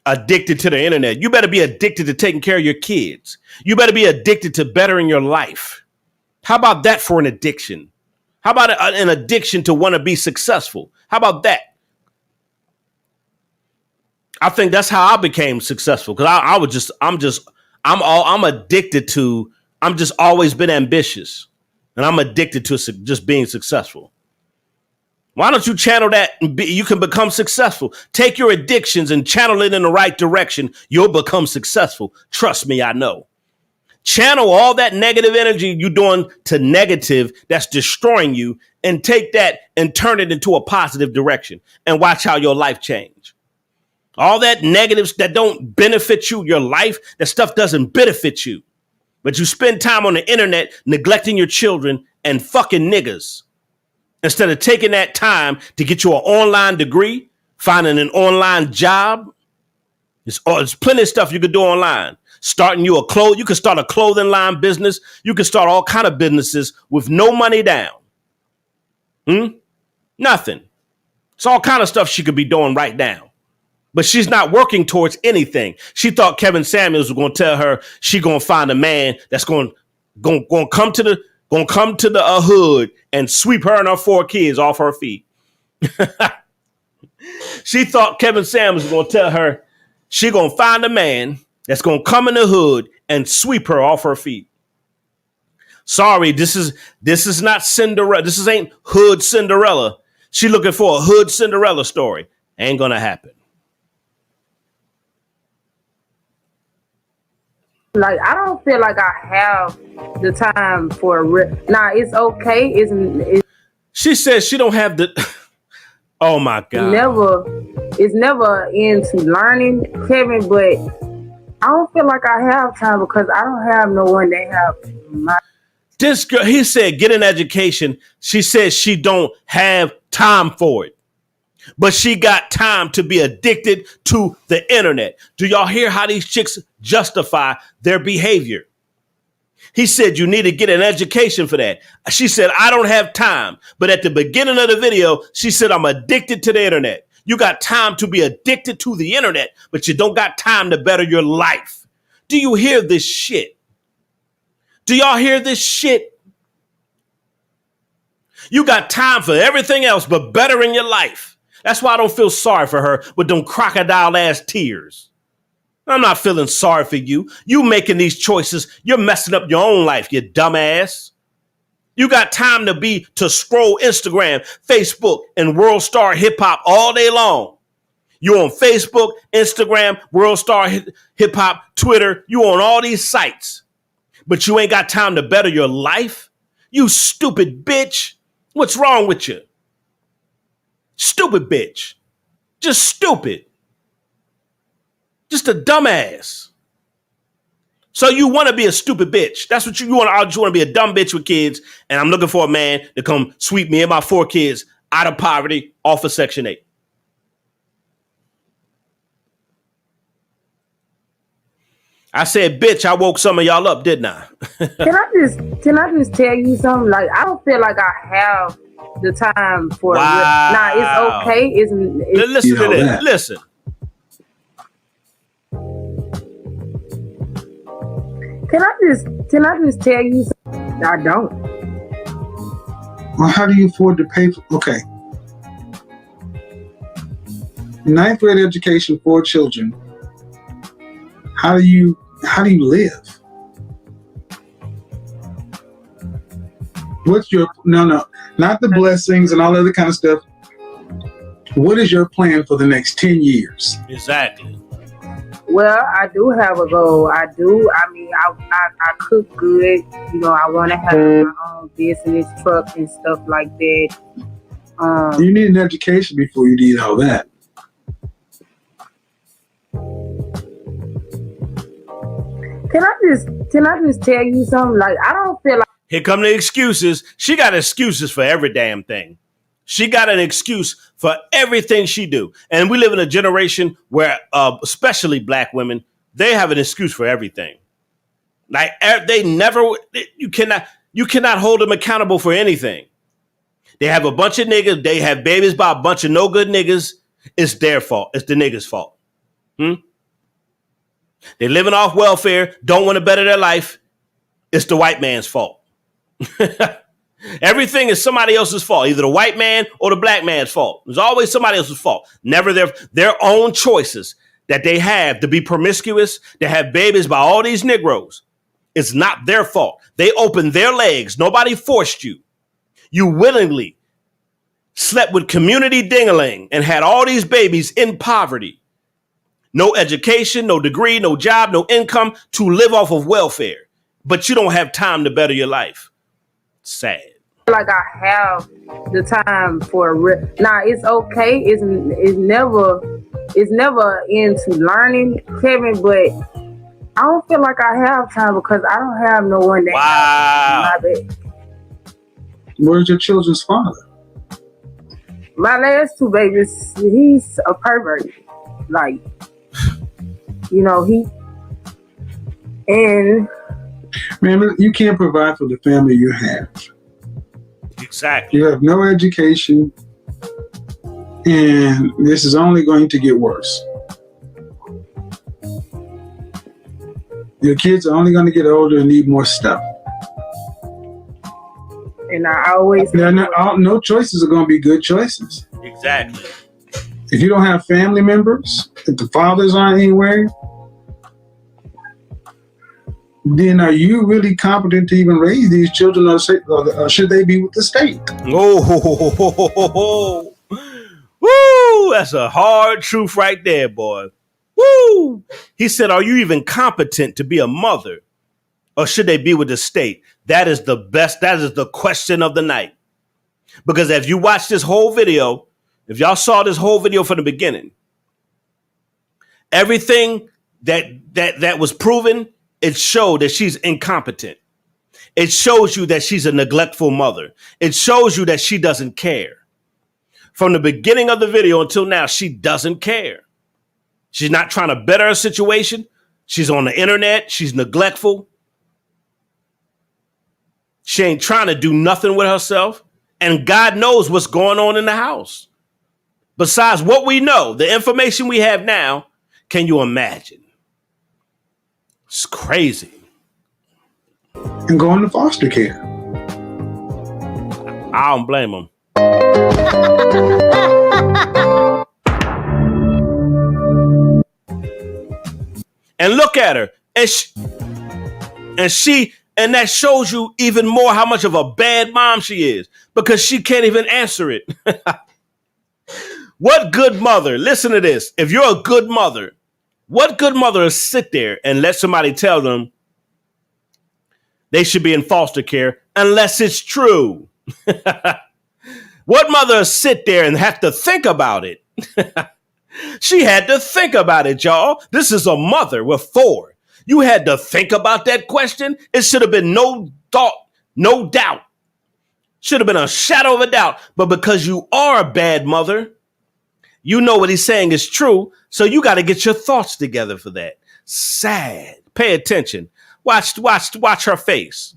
Addicted to the internet. You better be addicted to taking care of your kids. You better be addicted to bettering your life. How about that for an addiction? How about an addiction to want to be successful? How about that? I think that's how I became successful because I'm addicted to. I'm just always been ambitious, and I'm addicted to just being successful. Why don't you channel that and you can become successful? Take your addictions and channel it in the right direction. You'll become successful. Trust me, I know. Channel all that negative energy you're doing to negative that's destroying you and take that and turn it into a positive direction and watch how your life change. All that negatives that don't benefit you, your life, that stuff doesn't benefit you. But you spend time on the internet neglecting your children and fucking niggas. Instead of taking that time to get you an online degree, finding an online job, there's plenty of stuff you could do online. You could start a clothing line business. You could start all kind of businesses with no money down. Nothing. It's all kind of stuff she could be doing right now. But she's not working towards anything. She thought Kevin Samuels was going to tell her she going to find a man that's going to come to the hood and sweep her and her 4 kids off her feet. She thought Kevin Samuels was going to tell her she going to find a man that's going to come in the hood and sweep her off her feet. Sorry, this is not Cinderella. This ain't hood Cinderella. She looking for a hood Cinderella story. Ain't gonna happen.
Like, I don't feel like I have the time for Nah, it's okay. It's
She says she don't have the. Oh my God.
it's never into learning, Kevin, but I don't feel like I have time because I don't have no one that have my.
This girl, he said, get an education. She says she don't have time for it, but she got time to be addicted to the internet. Do y'all hear how these chicks justify their behavior? He said, you need to get an education for that. She said, I don't have time. But at the beginning of the video, she said, I'm addicted to the internet. You got time to be addicted to the internet, but you don't got time to better your life. Do you hear this shit? Do y'all hear this shit? You got time for everything else but bettering your life. That's why I don't feel sorry for her with them crocodile ass tears. I'm not feeling sorry for you. You making these choices, you're messing up your own life, you dumbass. You got time to scroll Instagram, Facebook, and World Star Hip Hop all day long. You on Facebook, Instagram, World Star Hip Hop, Twitter. You on all these sites. But you ain't got time to better your life? You stupid bitch. What's wrong with you? Stupid bitch. Just stupid. Just a dumbass. So you want to be a stupid bitch. That's what you want. I just want to be a dumb bitch with kids. And I'm looking for a man to come sweep me and my 4 kids out of poverty off of Section 8. I said, bitch, I woke some of y'all up, didn't I?
Can I just tell you something? Like, I don't feel like I have the time for
wow.
Nah, it's okay.
Listen to this. Listen.
Can I just tell you something? I don't.
Well, how do you afford to pay for? Okay. 9th grade education for children. How do you live? What's your no, not the blessings and all other kind of stuff. What is your plan for the next 10 years?
Exactly.
Well, I do have a goal. I do. I mean, I cook good. You know, I want to have my own business, truck and stuff like that.
You need an education before you need all that.
Can I just tell you something? Like, I don't feel like.
Here come the excuses. She got excuses for every damn thing. She got an excuse for everything she do. And we live in a generation where, especially black women, they have an excuse for everything. Like you cannot hold them accountable for anything. They have a bunch of niggas. They have babies by a bunch of no good niggas. It's their fault. It's the niggas' fault. They living off welfare. Don't want to better their life. It's the white man's fault. Everything is somebody else's fault, either the white man or the black man's fault. It's always somebody else's fault. Never their own choices that they have to be promiscuous, to have babies by all these Negroes. It's not their fault. They opened their legs. Nobody forced you. You willingly slept with community ding-a-ling and had all these babies in poverty. No education, no degree, no job, no income to live off of welfare. But you don't have time to better your life. Sad.
Like I have the time for Nah, it's okay. It's never into learning, Kevin, but I don't feel like I have time because I don't have no one that helps my baby.
Where's your children's father?
My last 2 babies, he's a pervert. Like, you know,
Man, you can't provide for the family you have.
Exactly.
You have no education, and this is only going to get worse. Your kids are only going to get older and need more stuff.
And I always...
No choices are going to be good choices.
Exactly.
If you don't have family members, if the fathers aren't anywhere, then are you really competent to even raise these children, or should they be with the state?
Oh, woo! That's a hard truth right there, boy. Woo! He said, "Are you even competent to be a mother, or should they be with the state?" That is the best. That is the question of the night. Because if you watch this whole video, if y'all saw this whole video from the beginning, everything that was proven, it showed that she's incompetent. It shows you that she's a neglectful mother. It shows you that she doesn't care. From the beginning of the video until now, she doesn't care. She's not trying to better her situation. She's on the internet. She's neglectful. She ain't trying to do nothing with herself. And God knows what's going on in the house. Besides what we know, the information we have now, can you imagine? It's crazy.
And go into foster care.
I don't blame them. And look at her. And that shows you even more how much of a bad mom she is, because she can't even answer it. What good mother, listen to this. If you're a good mother, what good mother is sit there and let somebody tell them they should be in foster care unless it's true? What mother sit there and have to think about it? She had to think about it, y'all. This is a mother with 4. You had to think about that question. It should have been no thought, no doubt. Should have been a shadow of a doubt. But because you are a bad mother, you know what he's saying is true. So you got to get your thoughts together for that. Sad. Pay attention. Watch her face.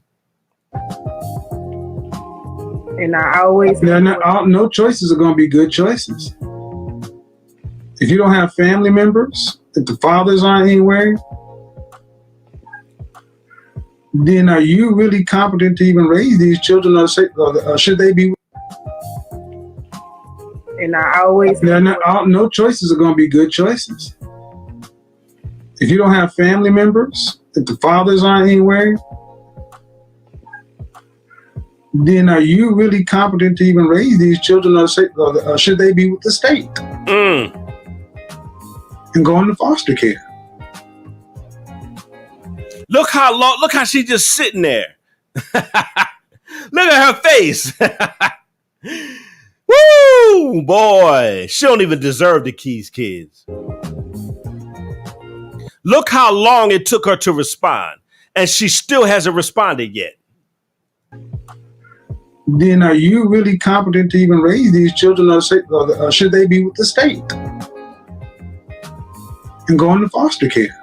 And I always
no choices are going to be good choices. If you don't have family members, if the fathers aren't anywhere, then are you really competent to even raise these children, or should they be?
And I always
no choices are going to be good choices. If you don't have family members, if the fathers aren't anywhere, then are you really competent to even raise these children, or should they be with the state? And go into foster care.
Look how she's just sitting there. Look at her face. Woo, boy. She don't even deserve the keys, kids. Look how long it took her to respond, and she still hasn't responded yet.
Then are you really competent to even raise these children, or should they be with the state? And go into foster care.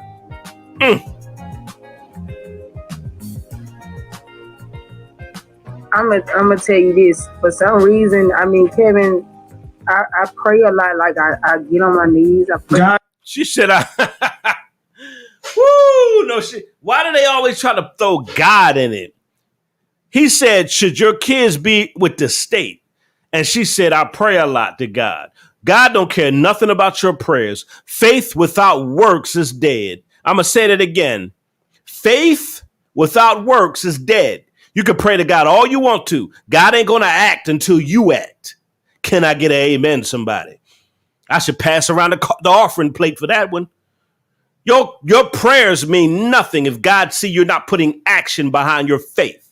I'm gonna tell you this. For some reason, I mean, Kevin, I pray a lot. Like I get on my knees. I pray.
God.
She said, "Woo, no shit." Why do they always try to throw God in it? He said, "Should your kids be with the state?" And she said, "I pray a lot to God." God don't care nothing about your prayers. Faith without works is dead. I'm gonna say that again. Faith without works is dead. You can pray to God all you want to. God ain't going to act until you act. Can I get an amen, somebody? I should pass around the offering plate for that one. Your prayers mean nothing if God see you're not putting action behind your faith.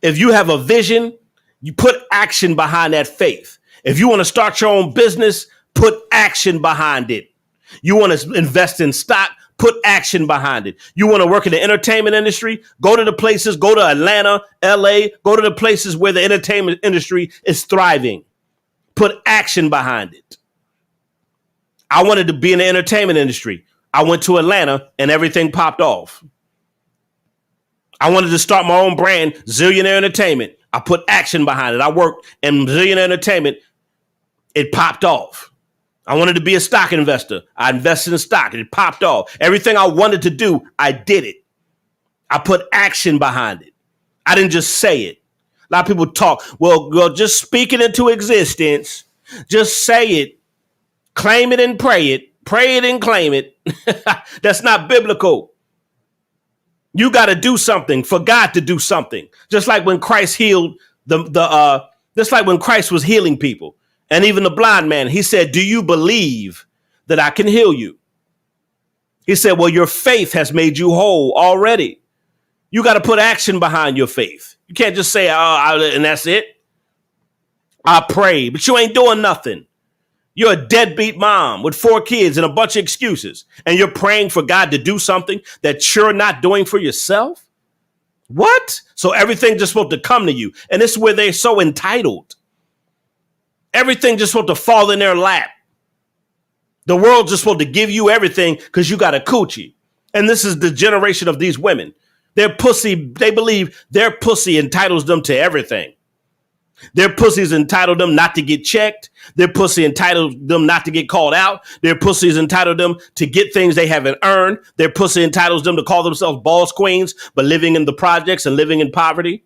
If you have a vision, you put action behind that faith. If you want to start your own business, put action behind it. You want to invest in stock, put action behind it. You want to work in the entertainment industry? Go to the places, go to Atlanta, LA, go to the places where the entertainment industry is thriving. Put action behind it. I wanted to be in the entertainment industry. I went to Atlanta and everything popped off. I wanted to start my own brand, Zillionaire Entertainment. I put action behind it. I worked in Zillionaire Entertainment. It popped off. I wanted to be a stock investor. I invested in stock and it popped off. Everything I wanted to do, I did it. I put action behind it. I didn't just say it. A lot of people talk, well, just speak it into existence. Just say it. Claim it and pray it. Pray it and claim it. That's not biblical. You got to do something for God to do something. Just like when Christ healed just like when Christ was healing people and even the blind man, he said, do you believe that I can heal you? He said, well, your faith has made you whole already. You got to put action behind your faith. You can't just say, and that's it. I pray, but you ain't doing nothing. You're a deadbeat mom with 4 kids and a bunch of excuses, and you're praying for God to do something that you're not doing for yourself? What? So everything just supposed to come to you. And this is where they're so entitled. Everything just supposed to fall in their lap. The world's just supposed to give you everything because you got a coochie. And this is the generation of these women. Their pussy, they believe their pussy entitles them to everything. Their pussies entitled them not to get checked. Their pussy entitled them not to get called out. Their pussies entitled them to get things they haven't earned. Their pussy entitles them to call themselves boss queens, but living in the projects and living in poverty.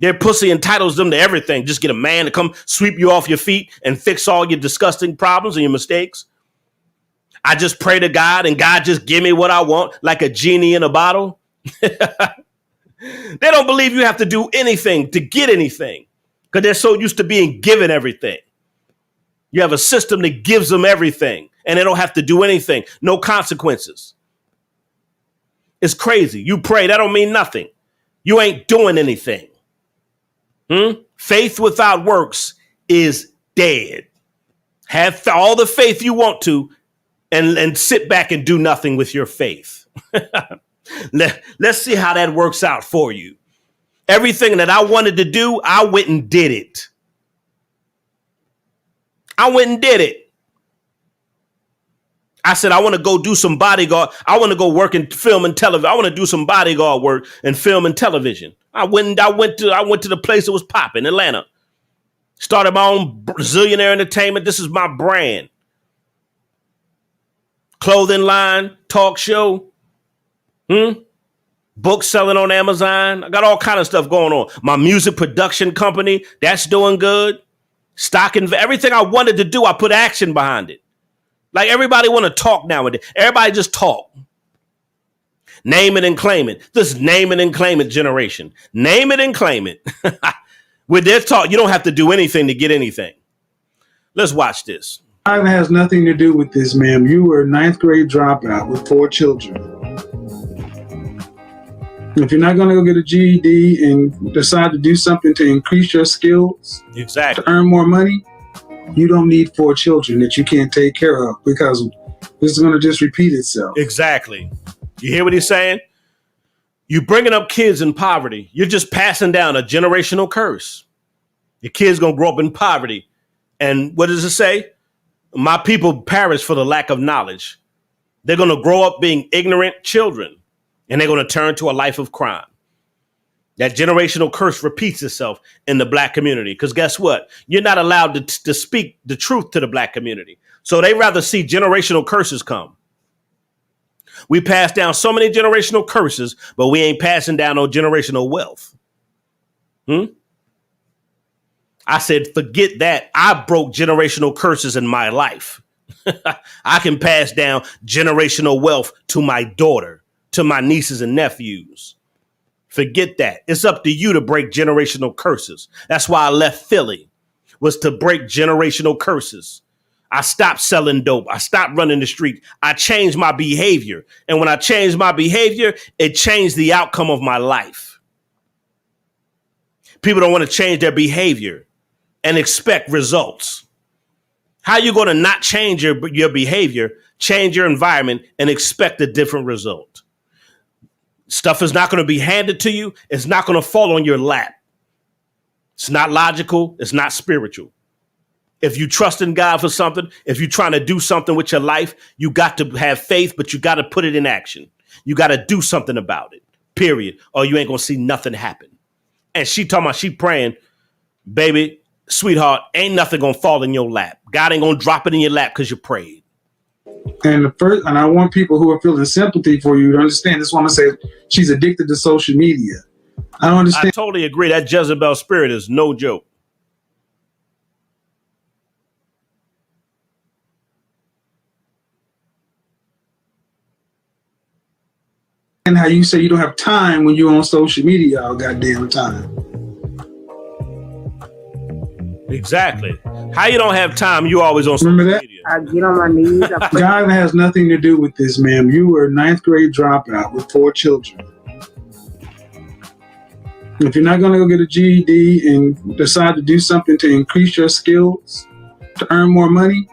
Their pussy entitles them to everything. Just get a man to come sweep you off your feet and fix all your disgusting problems and your mistakes. I just pray to God and God just give me what I want like a genie in a bottle. They don't believe you have to do anything to get anything because they're so used to being given everything. You have a system that gives them everything and they don't have to do anything. No consequences. It's crazy. You pray. That don't mean nothing. You ain't doing anything. Faith without works is dead. Have all the faith you want to and sit back and do nothing with your faith. Let's see how that works out for you. Everything that I wanted to do, I went and did it. I went and did it. I said, I want to go do some bodyguard. I want to go work in film and television. I want to do some bodyguard work in film and television. I went to the place that was popping, Atlanta. Started my own Zillionaire Entertainment. This is my brand. Clothing line, talk show. Book selling on Amazon. I got all kind of stuff going on. My music production company, that's doing good. Stock and everything I wanted to do, I put action behind it. Like everybody want to talk nowadays. Everybody just talk. Name it and claim it. This name it and claim it generation. Name it and claim it. With their talk, you don't have to do anything to get anything. Let's watch this.
It has nothing to do with this, ma'am. You were a 9th grade dropout with 4 children. If you're not going to go get a GED and decide to do something to increase your skills,
exactly,
to earn more money, you don't need 4 children that you can't take care of because this is going to just repeat itself.
Exactly. You hear what he's saying? You bringing up kids in poverty. You're just passing down a generational curse. Your kids going to grow up in poverty. And what does it say? My people perish for the lack of knowledge. They're going to grow up being ignorant children. And they're going to turn to a life of crime. That generational curse repeats itself in the black community. Because guess what? You're not allowed to speak the truth to the black community. So they rather see generational curses come. We pass down so many generational curses, but we ain't passing down no generational wealth. I said, forget that. I broke generational curses in my life. I can pass down generational wealth to my daughter, to my nieces and nephews. Forget that. It's up to you to break generational curses. That's why I left Philly, was to break generational curses. I stopped selling dope. I stopped running the street. I changed my behavior. And when I changed my behavior, it changed the outcome of my life. People don't want to change their behavior and expect results. How are you going to not change your behavior, change your environment, and expect a different result? Stuff is not going to be handed to you. It's not going to fall on your lap. It's not logical. It's not spiritual. If you trust in God for something, if you're trying to do something with your life, you got to have faith, but you got to put it in action. You got to do something about it, period. Or you ain't going to see nothing happen. And she talking about she praying, baby, sweetheart, ain't nothing going to fall in your lap. God ain't going to drop it in your lap because you prayed.
And I want people who are feeling sympathy for you to understand. This woman said she's addicted to social media. I don't understand.
I totally agree. That Jezebel spirit is no joke.
And how you say you don't have time when you're on social media all goddamn time.
Exactly. How you don't have time? You always on social
Remember that?
media.
I get on my knees. I pray.
God has nothing to do with this, ma'am. You were a 9th grade dropout with 4 children. If you're not going to go get a GED and decide to do something to increase your skills, to earn more money,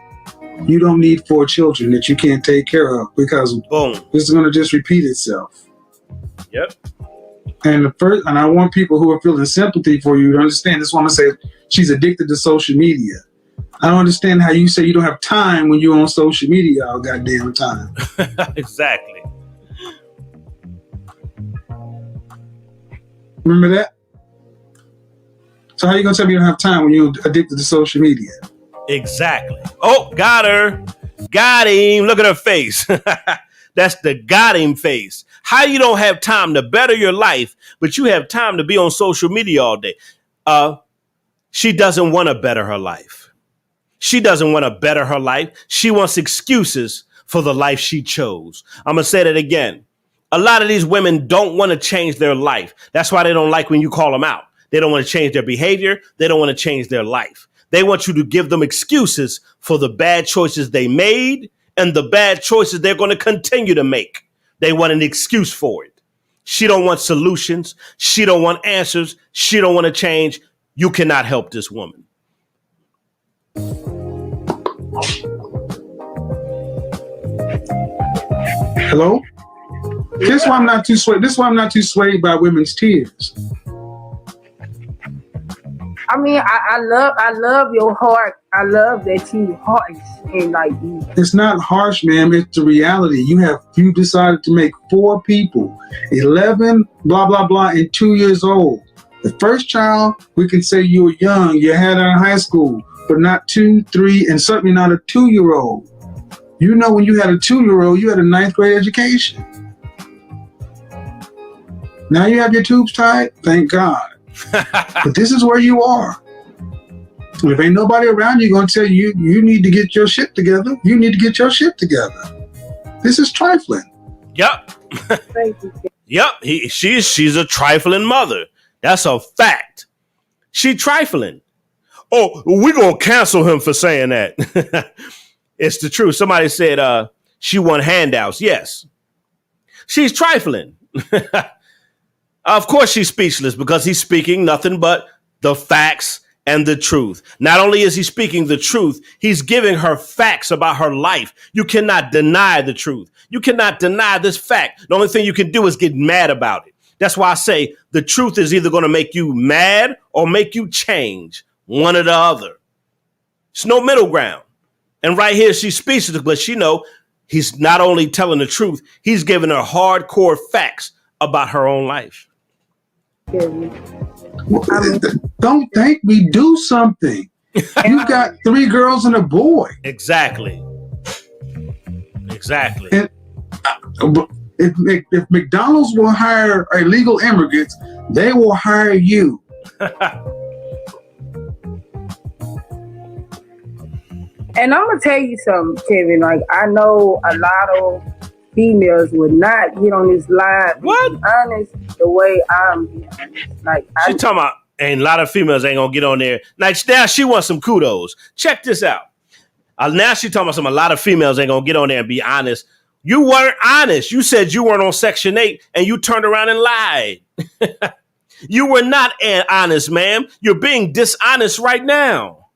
you don't need 4 children that you can't take care of, because
Boom.
this is going to just repeat itself.
Yep.
And I want people who are feeling sympathy for you to understand. This woman said she's addicted to social media. I don't understand how you say you don't have time when you're on social media all goddamn time.
Exactly.
Remember that? So how you gonna tell me you don't have time when you're addicted to social media?
Exactly. Oh, got her. Got him. Look at her face. That's the got him face. How you don't have time to better your life, but you have time to be on social media all day. She doesn't want to better her life. She doesn't want to better her life. She wants excuses for the life she chose. I'm going to say that again. A lot of these women don't want to change their life. That's why they don't like when you call them out. They don't want to change their behavior. They don't want to change their life. They want you to give them excuses for the bad choices they made and the bad choices they're going to continue to make. They want an excuse for it. She don't want solutions. She don't want answers. She don't want to change. You cannot help this woman.
Hello? This is why I'm not too swayed. This is why I'm not too swayed by women's tears.
I mean, I love your heart. I love that you harsh and like you.
It's not harsh, ma'am. It's the reality. You decided to make 4 people, 11, blah, blah, blah, and 2 years old. The first child, we can say you were young. You had her in high school, but not 2, 3, and certainly not a 2-year-old. You know, when you had a 2-year-old, you had a 9th grade education. Now you have your tubes tied? Thank God. But this is where you are. If ain't nobody around you going to tell you, you need to get your shit together. You need to get your shit together. This is trifling.
Yep.
Thank you.
Yep. She's a trifling mother. That's a fact. She trifling. Oh, we're going to cancel him for saying that. It's the truth. Somebody said she won handouts. Yes. She's trifling. Of course she's speechless because he's speaking nothing but the facts and the truth. Not only is he speaking the truth, he's giving her facts about her life. You cannot deny the truth. You cannot deny this fact. The only thing you can do is get mad about it. That's why I say the truth is either going to make you mad or make you change, one or the other. It's no middle ground. And right here, she's speechless, but she know he's not only telling the truth, he's giving her hardcore facts about her own life.
Don't think me. Do something. You've got 3 girls and a boy.
Exactly. Exactly.
And if McDonald's will hire illegal immigrants, they will hire you.
And I'm gonna tell you something, Kevin. Like, I know a lot of females would not get on this live.
What?
Be honest, the way I'm being honest. Like,
She talking about, and a lot of females ain't gonna get on there. Like, now she wants some kudos. Check this out. Now she talking about a lot of females ain't gonna get on there and be honest. You weren't honest. You said you weren't on Section 8 and you turned around and lied. You were not honest, ma'am. You're being dishonest right now.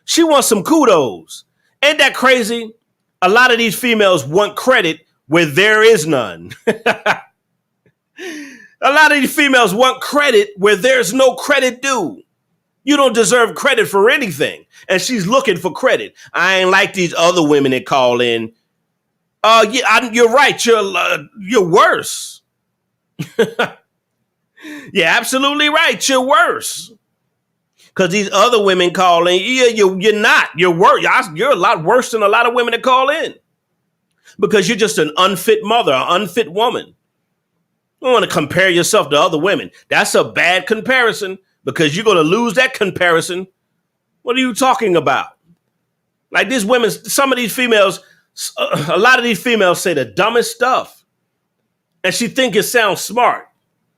She wants some kudos. Ain't that crazy? A lot of these females want credit where there is none. A lot of these females want credit where there's no credit due. You don't deserve credit for anything. And she's looking for credit. I ain't like these other women that call in. You're right. You're worse. You're absolutely right. You're worse. Because these other women call in. Yeah, you're not. You're worse. You're a lot worse than a lot of women that call in. Because you're just an unfit mother, an unfit woman. You don't want to compare yourself to other women. That's a bad comparison because you're going to lose that comparison. What are you talking about? Like these women, some of these females, a lot of these females say the dumbest stuff. And she think it sounds smart.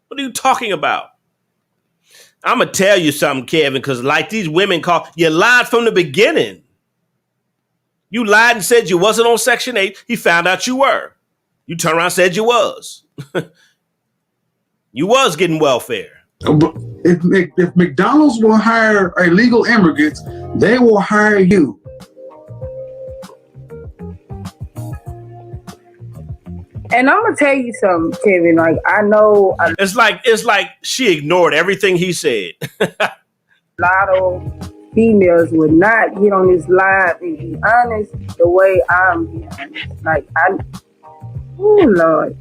What are you talking about? I'm going to tell you something, Kevin, because like these women call, you lied from the beginning. You lied and said you wasn't on Section 8. He found out you were. You turned around and said you was. You was getting welfare.
If McDonald's will hire illegal immigrants, they will hire you.
And I'm gonna tell you something, Kevin. Like I know
it's like she ignored everything he said.
A lot of females would not get on this live and be honest the way I'm being honest. Like oh Lord,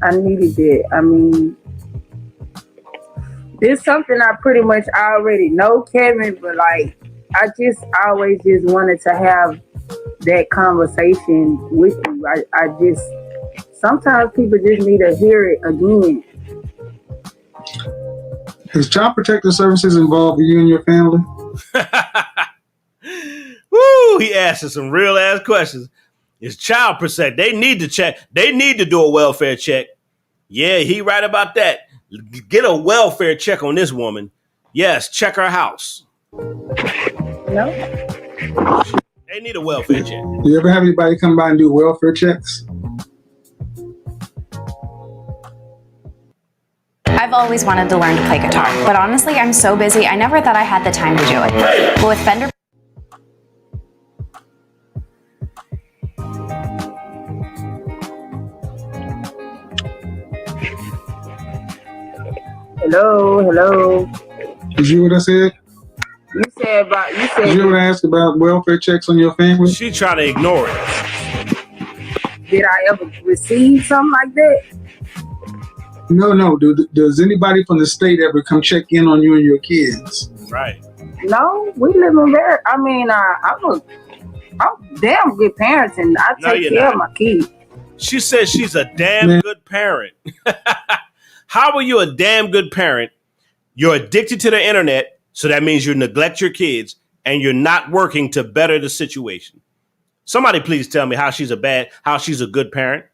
I needed that. I mean, this is something I pretty much already know, Kevin, but like I just always just wanted to have that conversation with you. I just sometimes people just need to hear it again.
Is Child Protective Services involved with you and your family?
Woo! He asked us some real ass questions. Is Child Protect? They need to check. They need to do a welfare check. Yeah, he right about that. Get a welfare check on this woman. Yes, check her house.
No.
They need a welfare check.
You ever have anybody come by and do welfare checks?
I've always wanted to learn to play guitar, but honestly, I'm so busy, I never thought I had the time to do it. But with Fender...
Hello.
Did you hear what I said?
You said
Did you ask about welfare checks on your family?
She trying to ignore it.
Did I ever receive something like that?
No. Does anybody from the state ever come check in on you and your kids?
Right.
No, we live in there. I mean, I'm damn good parents, and I take care of my kids.
She says she's a damn good parent. How are you a damn good parent? You're addicted to the internet, so that means you neglect your kids, and you're not working to better the situation. Somebody please tell me how she's a good parent.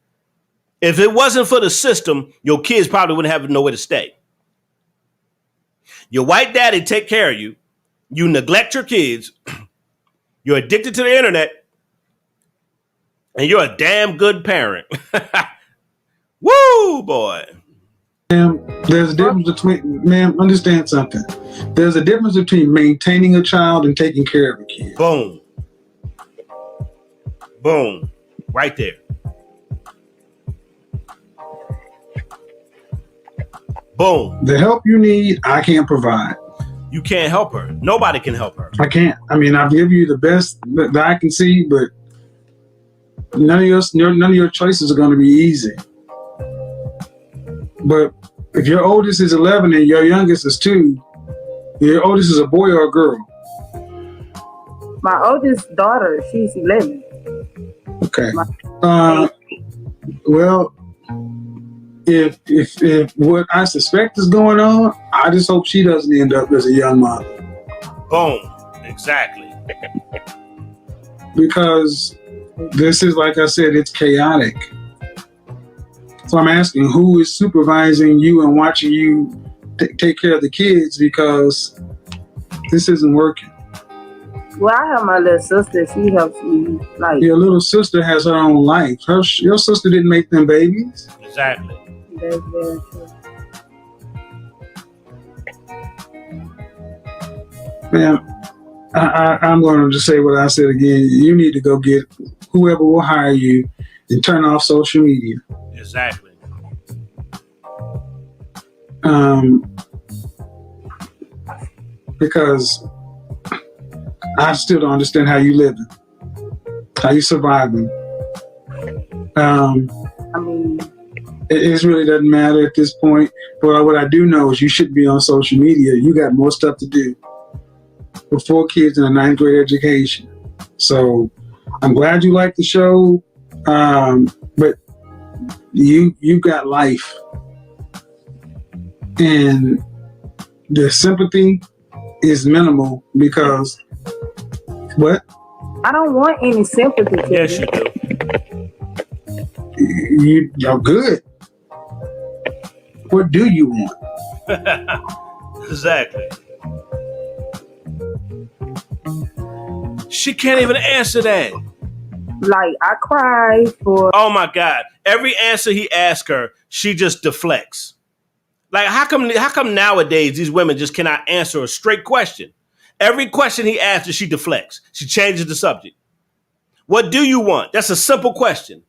If it wasn't for the system, your kids probably wouldn't have nowhere to stay. Your white daddy take care of you. You neglect your kids. You're addicted to the internet. And you're a damn good parent. Woo, boy.
Ma'am, there's a difference between, ma'am, understand something. There's a difference between maintaining a child and taking care of a kid.
Boom. Boom. Right there. Boom.
The help you need, I can't provide.
You can't help her. Nobody can help her.
I can't. I mean, I'll give you the best that I can see, but none of your choices are going to be easy. But if your oldest is 11 and your youngest is 2, your oldest is a boy or a girl?
My oldest daughter, she's 11.
Okay. Well, if what I suspect is going on, I just hope she doesn't end up as a young mom.
Boom. Exactly.
Because this is, like I said, it's chaotic. So I'm asking, who is supervising you and watching you take care of the kids, because this isn't working.
Well, I have my little sister. She helps me. Like
Your little sister has her own life. Your sister didn't make them babies.
Exactly.
That's very true.
Man, I'm going to just say what I said again. You need to go get whoever will hire you and turn off social media.
Exactly.
Because I still don't understand how you living, how you surviving.
I mean,
it really doesn't matter at this point. But what I do know is you shouldn't be on social media. You got more stuff to do. With 4 kids in a 9th grade education. So I'm glad you like the show, but you got life, and the sympathy is minimal because what?
I don't want any sympathy.
Yes, you do.
You're good. What do you want?
Exactly. She can't even answer that.
Like, I cry for...
Oh my God. Every answer he asks her, she just deflects. Like, how come nowadays these women just cannot answer a straight question? Every question he asks her, she deflects. She changes the subject. What do you want? That's a simple question.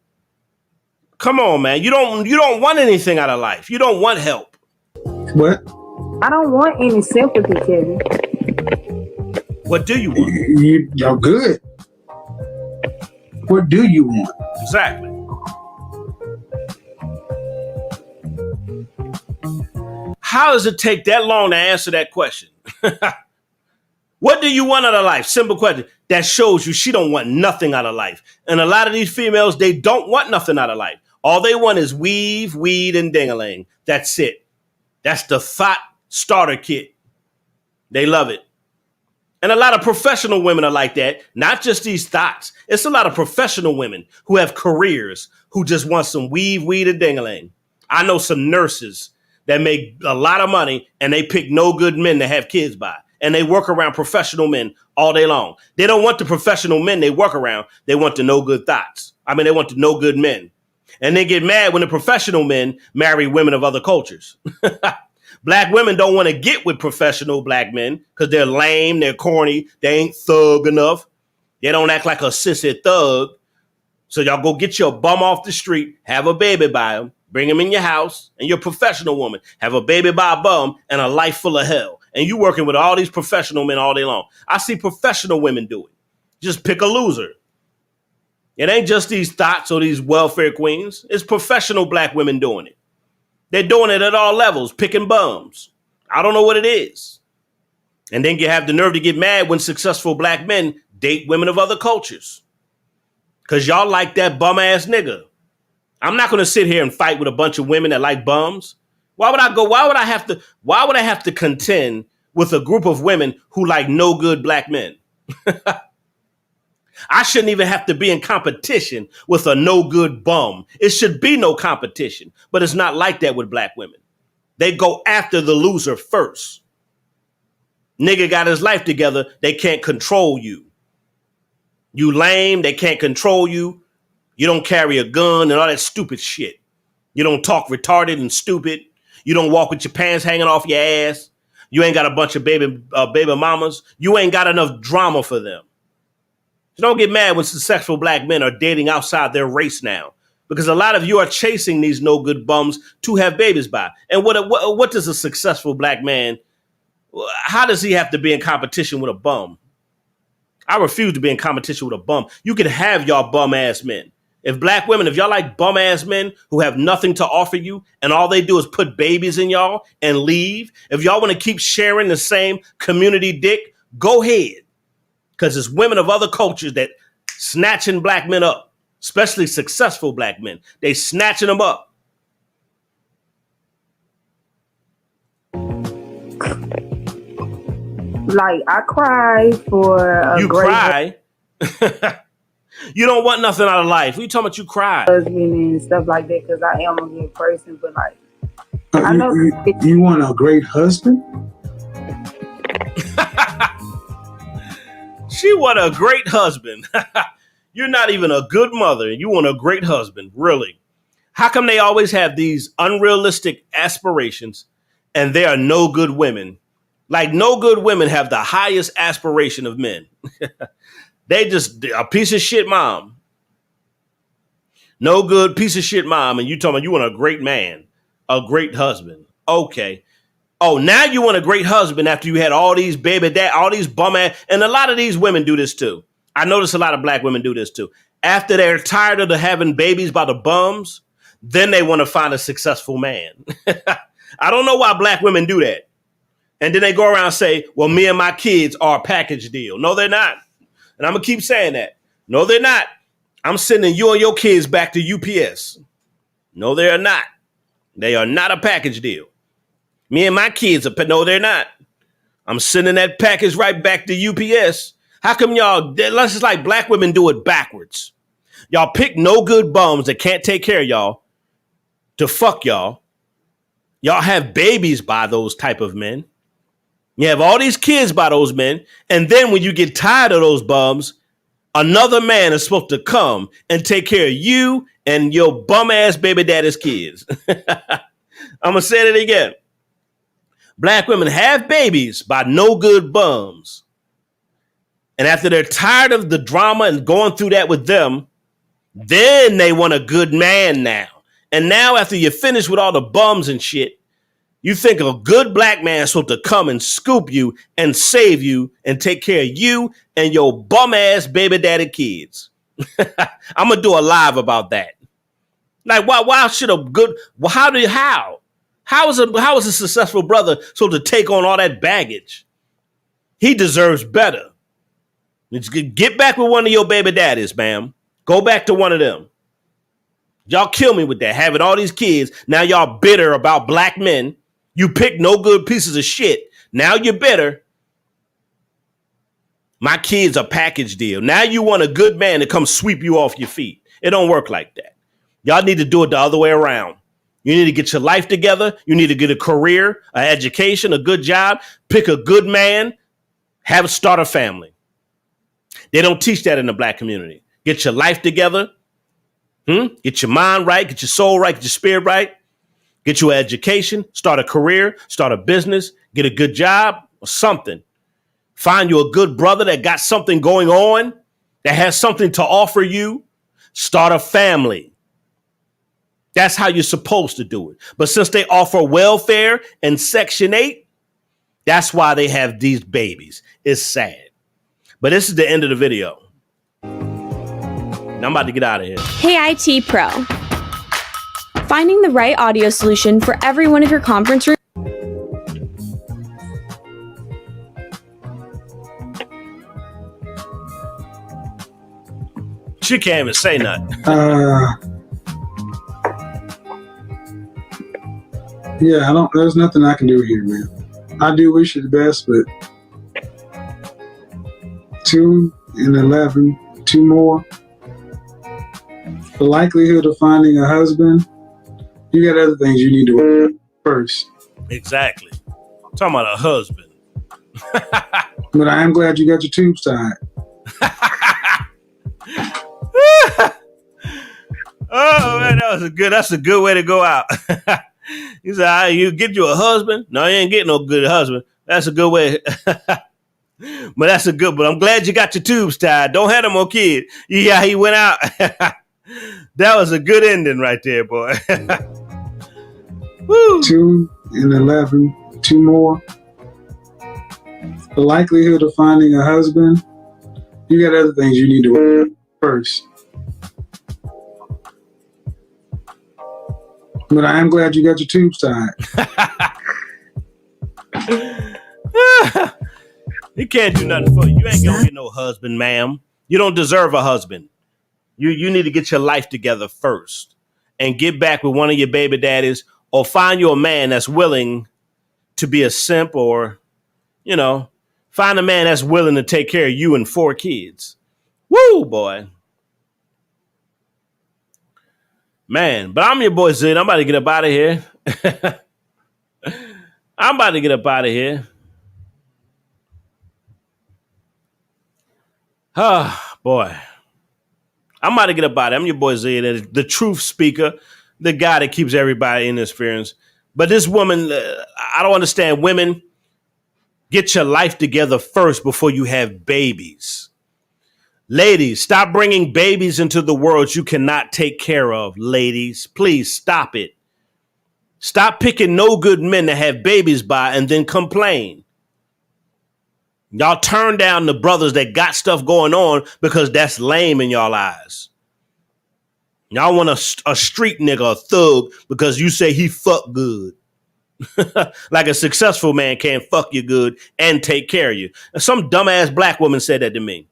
Come on, man. You don't want anything out of life. You don't want help.
What?
I don't want any sympathy, Kevin.
What do you want?
You're good. What do you want?
Exactly. How does it take that long to answer that question? What do you want out of life? Simple question. That shows you she don't want nothing out of life. And a lot of these females, they don't want nothing out of life. All they want is weave, weed, and ding-a-ling. That's it. That's the thought starter kit. They love it. And a lot of professional women are like that. Not just these thoughts. It's a lot of professional women who have careers who just want some weave, weed, and ding-a-ling. I know some nurses that make a lot of money and they pick no good men to have kids by. And they work around professional men all day long. They don't want the professional men they work around. They want the no good thoughts. They want the no good men. And they get mad when the professional men marry women of other cultures. Black women don't want to get with professional black men because they're lame, they're corny, they ain't thug enough. They don't act like a sissy thug. So y'all go get your bum off the street, have a baby by him, bring him in your house, and you're a professional woman. Have a baby by a bum and a life full of hell. And you working with all these professional men all day long. I see professional women do it. Just pick a loser. It ain't just these thoughts or these welfare queens. It's professional black women doing it. They're doing it at all levels, picking bums. I don't know what it is. And then you have the nerve to get mad when successful black men date women of other cultures. Because y'all like that bum ass nigga. I'm not going to sit here and fight with a bunch of women that like bums. Why would I have to contend with a group of women who like no good black men? I shouldn't even have to be in competition with a no good bum. It should be no competition, but it's not like that with black women. They go after the loser first. Nigga got his life together. They can't control you. You lame. They can't control you. You don't carry a gun and all that stupid shit. You don't talk retarded and stupid. You don't walk with your pants hanging off your ass. You ain't got a bunch of baby mamas. You ain't got enough drama for them. So don't get mad when successful black men are dating outside their race now, because a lot of you are chasing these no good bums to have babies by. And what does a successful black man, how does he have to be in competition with a bum? I refuse to be in competition with a bum. You can have y'all bum ass men. If black women, if y'all like bum ass men who have nothing to offer you and all they do is put babies in y'all and leave, if y'all want to keep sharing the same community dick, go ahead. Because it's women of other cultures that snatching black men up, especially successful black men. They snatching them up.
Like, I cry for
you cry? You don't want nothing out of life. What are you talking about you cry?
Husband and stuff like that, because I am a good person, but like, I know
you want a great husband?
She want a great husband. You're not even a good mother. You want a great husband. Really? How come they always have these unrealistic aspirations and they are no good women? Like no good women have the highest aspiration of men. They just a piece of shit mom. No good piece of shit mom. And you talking about you want a great man, a great husband. Okay. Oh, now you want a great husband after you had all these baby dad, all these bum ass. And a lot of these women do this too. I notice a lot of black women do this too. After they're tired of having babies by the bums, then they want to find a successful man. I don't know why black women do that. And then they go around and say, well, me and my kids are a package deal. No, they're not. And I'm going to keep saying that. No, they're not. I'm sending you and your kids back to UPS. No, they are not. They are not a package deal. Me and my kids are, no, they're not. I'm sending that package right back to UPS. How come y'all, let's just like black women do it backwards. Y'all pick no good bums that can't take care of y'all to fuck y'all. Y'all have babies by those type of men. You have all these kids by those men. And then when you get tired of those bums, another man is supposed to come and take care of you and your bum ass baby daddy's kids. I'm going to say it again. Black women have babies by no good bums. And after they're tired of the drama and going through that with them, then they want a good man now. And now after you're finished with all the bums and shit, you think a good black man is supposed to come and scoop you and save you and take care of you and your bum ass baby daddy kids. I'm going to do a live about that. Like, why should a good, how is a successful brother supposed to take on all that baggage? He deserves better. Get back with one of your baby daddies, ma'am. Go back to one of them. Y'all kill me with that. Having all these kids. Now y'all bitter about black men. You pick no good pieces of shit. Now you're bitter. My kid's a package deal. Now you want a good man to come sweep you off your feet. It don't work like that. Y'all need to do it the other way around. You need to get your life together. You need to get a career, an education, a good job. Pick a good man. Start a family. They don't teach that in the black community. Get your life together. Get your mind right. Get your soul right. Get your spirit right. Get you an education. Start a career. Start a business. Get a good job or something. Find you a good brother that got something going on, that has something to offer you. Start a family. That's how you're supposed to do it. But since they offer welfare and Section 8, that's why they have these babies. It's sad. But this is the end of the video. Now I'm about to get out of here.
Hey, IT Pro. Finding the right audio solution for every one of your conference rooms.
She can't even say nothing.
Yeah, there's nothing I can do here, man. I do wish you the best, but 2 and 11, 2 more. The likelihood of finding a husband, you got other things you need to work on first.
Exactly. I'm talking about a husband.
But I am glad you got your tubes tied.
Oh man, that's a good way to go out. He said, you get you a husband? No, you ain't getting no good husband. That's a good way. But I'm glad you got your tubes tied. Don't have no more kids. Yeah, he went out. That was a good ending right there, boy. Woo. 2
and 11, 2 more. The likelihood of finding a husband, you got other things you need to work on first. But I am glad you got your tubes tied.
He can't do nothing for you. You ain't gonna get no husband, ma'am. You don't deserve a husband. You need to get your life together first and get back with one of your baby daddies, or find you a man that's willing to be a simp, or, find a man that's willing to take care of you and 4 kids. Woo, boy. Man, but I'm your boy Zid. I'm about to get up out of here. Oh, boy. I'm about to get up out of here. I'm your boy Zid, the truth speaker, the guy that keeps everybody in interference. But this woman, I don't understand. Women, get your life together first before you have babies. Ladies, stop bringing babies into the world you cannot take care of. Ladies, please stop it. Stop picking no good men to have babies by and then complain. Y'all turn down the brothers that got stuff going on because that's lame in y'all eyes. Y'all want a street nigga, a thug, because you say he fuck good. Like a successful man can't fuck you good and take care of you. Some dumbass black woman said that to me.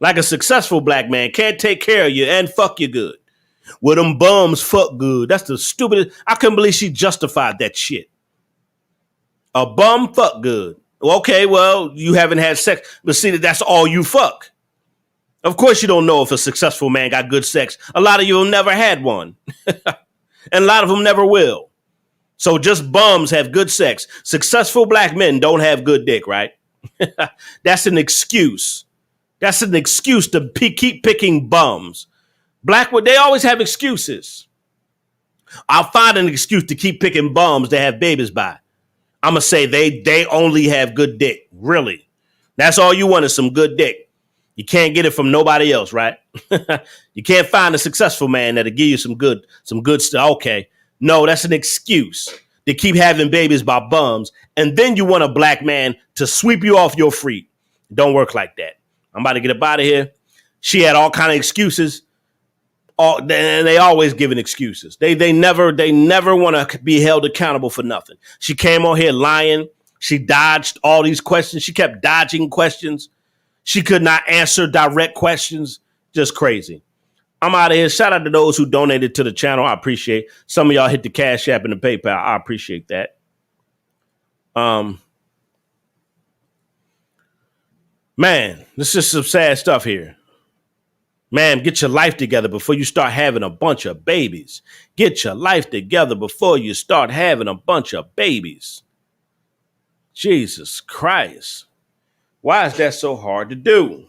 Like a successful black man can't take care of you and fuck you good. Well, them bums fuck good. That's the stupidest. I couldn't believe she justified that shit. A bum fuck good. Okay, well, you haven't had sex, but see, that's all you fuck. Of course you don't know if a successful man got good sex. A lot of you have never had one. And a lot of them never will. So just bums have good sex. Successful black men don't have good dick, right? That's an excuse. That's an excuse to keep picking bums. They always have excuses. I'll find an excuse to keep picking bums to have babies by. I'm going to say they only have good dick. Really. That's all you want is some good dick. You can't get it from nobody else, right? You can't find a successful man that'll give you some good stuff. Okay. No, that's an excuse to keep having babies by bums. And then you want a black man to sweep you off your feet. Don't work like that. I'm about to get up out of here. She had all kind of excuses. They always giving excuses. They never want to be held accountable for nothing. She came on here lying. She dodged all these questions. She kept dodging questions. She could not answer direct questions. Just crazy. I'm out of here. Shout out to those who donated to the channel. I appreciate. Some of y'all hit the Cash App and the PayPal. I appreciate that. Man, this is some sad stuff here. Man, get your life together before you start having a bunch of babies. Get your life together before you start having a bunch of babies. Jesus Christ. Why is that so hard to do?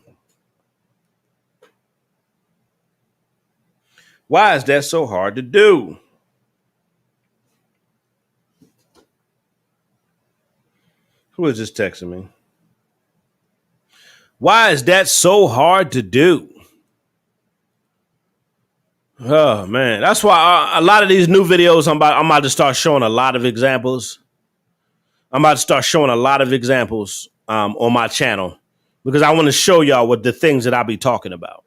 Why is that so hard to do? Who is this texting me? Why is that so hard to do? Oh, man. That's why a lot of these new videos, I'm about to start showing a lot of examples. I'm about to start showing a lot of examples on my channel because I want to show y'all what the things that I be talking about.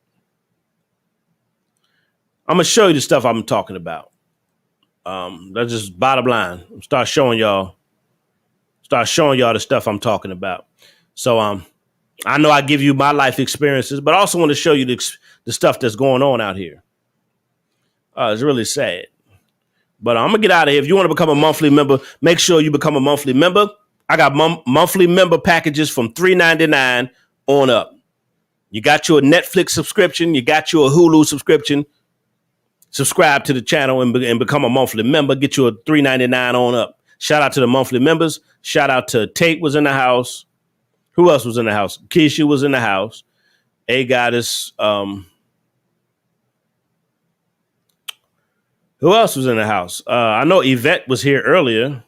I'm going to show you the stuff I'm talking about. That's just bottom line. Start showing y'all the stuff I'm talking about. So I know I give you my life experiences, but I also want to show you the stuff that's going on out here. It's really sad. But I'm going to get out of here. If you want to become a monthly member, make sure you become a monthly member. I got monthly member packages from $3.99 on up. You got your Netflix subscription. You got your Hulu subscription. Subscribe to the channel and become a monthly member. Get you a $3.99 on up. Shout out to the monthly members. Shout out to Tate was in the house. Who else was in the house? Keisha was in the house. A Goddess. Who else was in the house? I know Yvette was here earlier.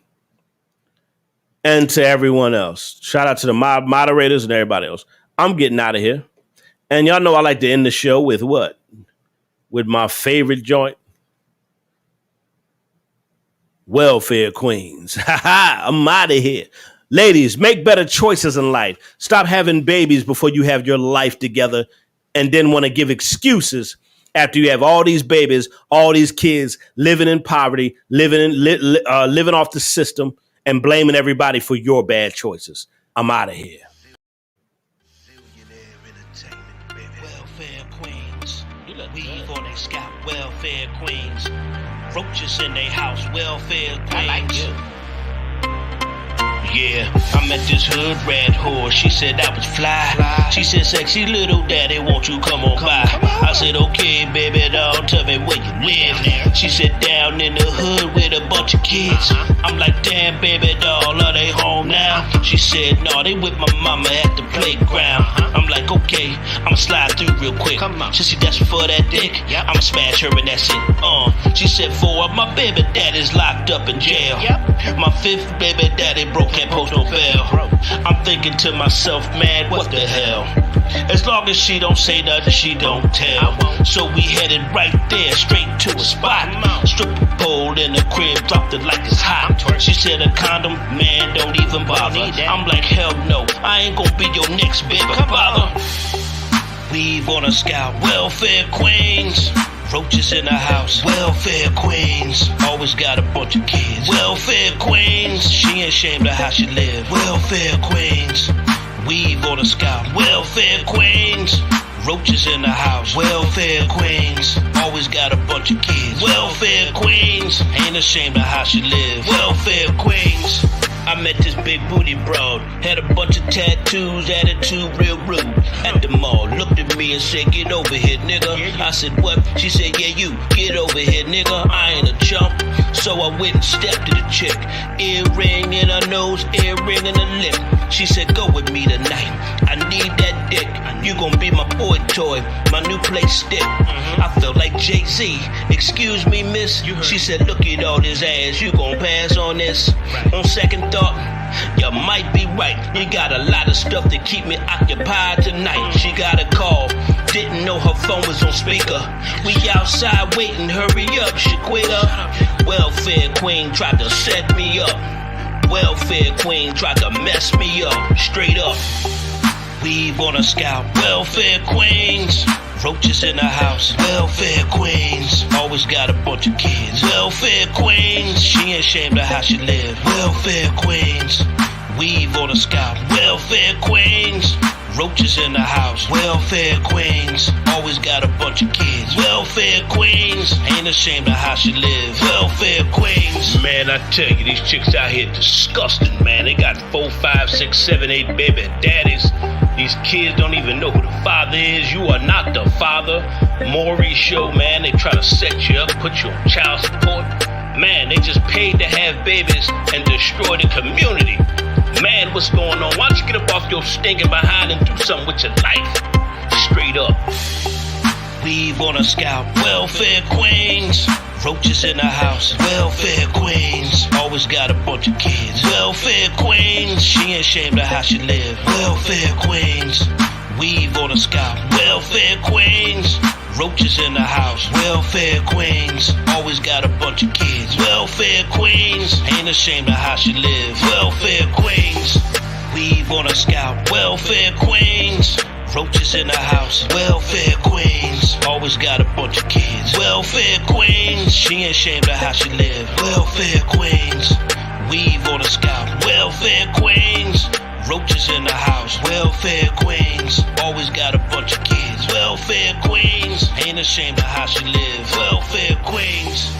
And to everyone else. Shout out to the moderators and everybody else. I'm getting out of here. And y'all know I like to end the show with what? With my favorite joint. Welfare Queens. I'm out of here. Ladies, make better choices in life. Stop having babies before you have your life together and then want to give excuses after you have all these babies, all these kids living in poverty, living off the system and blaming everybody for your bad choices. I'm out of here.
Welfare Queens. Weave on their scalp, welfare queens. Roaches in their house, welfare queens. I like you. Yeah, I met this hood rat whore. She said I was fly. She said, sexy little daddy, won't you come on by? I said, okay, baby doll, tell me where you live. She said, down in the hood with a bunch of kids. I'm like, damn, baby doll, are they home now? She said, no, they with my mama at the playground. I'm like, okay, I'ma slide through real quick. She said, that's for that dick. I'ma smash her and that's it. She said, 4 of my baby daddies locked up in jail. My 5th baby daddy broke, can't post no bail. I'm thinking to myself, man, what the hell? As long as she don't say nothing, she don't tell. So we headed right there, straight to a spot. Strip a pole in the crib, dropped it like it's hot. She said a condom, man, don't even bother. I'm like, hell no, I ain't gonna be your next baby father. Weave on a scalp, welfare queens. Roaches in the house, welfare queens. Always got a bunch of kids, welfare queens. She ain't ashamed of how she live, welfare queens. Weave on the scalp, welfare queens. Roaches in the house, welfare queens. Always got a bunch of kids, welfare queens. Ain't ashamed of how she live, welfare queens. I met this big booty broad, had a bunch of tattoos, attitude real rude. At the mall, looked at me and said, get over here, nigga. I said, what? She said, yeah, you, get over here, nigga. I ain't a chump. So I went and stepped to the chick. Earring in her nose, earring in her lip. She said, go with me tonight. I need that dick. You gon' be my boy toy, my new play stick. I felt like Jay-Z. Excuse me, miss. She said, look at all this ass. You gon' pass on this? On second thought, you might be right. You got a lot of stuff to keep me occupied tonight. She got a call. Didn't know her phone was on speaker. We outside waiting, hurry up, Shaquita. Welfare queen tried to set me up. Welfare queen tried to mess me up. Straight up. Weave on a scalp. Welfare queens. Roaches in the house. Welfare queens. Always got a bunch of kids. Welfare queens. She ain't ashamed of how she live. Welfare queens. Weave on a scalp. Welfare queens. Roaches in the house. Welfare queens. Always got a bunch of kids. Welfare queens. Ain't ashamed of how she live. Welfare queens. Man, I tell you, these chicks out here disgusting, man. They got 4, 5, 6, 7, 8 baby daddies. These kids don't even know who the father is. You are not the father. Maury show, man. They try to set you up, put you on child support. Man, they just paid to have babies and destroy the community. Man, what's going on? Why don't you get up off your stinking behind and do something with your life? Straight up. Weave on a scalp. Welfare queens. Roaches in the house. Welfare queens. Always got a bunch of kids. Welfare queens. She ain't ashamed of how she live. Welfare queens. Weave on a scalp. Welfare queens. Roaches in the house. Welfare queens. Always got a bunch of kids. Welfare queens. Ain't ashamed of how she live. Welfare queens. Weave on a scalp. Welfare queens. Roaches in the house. Welfare queens. Always got a bunch of kids. Welfare queens. She ain't ashamed of how she live. Welfare queens. Weave on a scalp. Welfare queens. Roaches in the house. Welfare queens. Always got a bunch of kids. Welfare queens. Ain't ashamed of how she live. Welfare queens.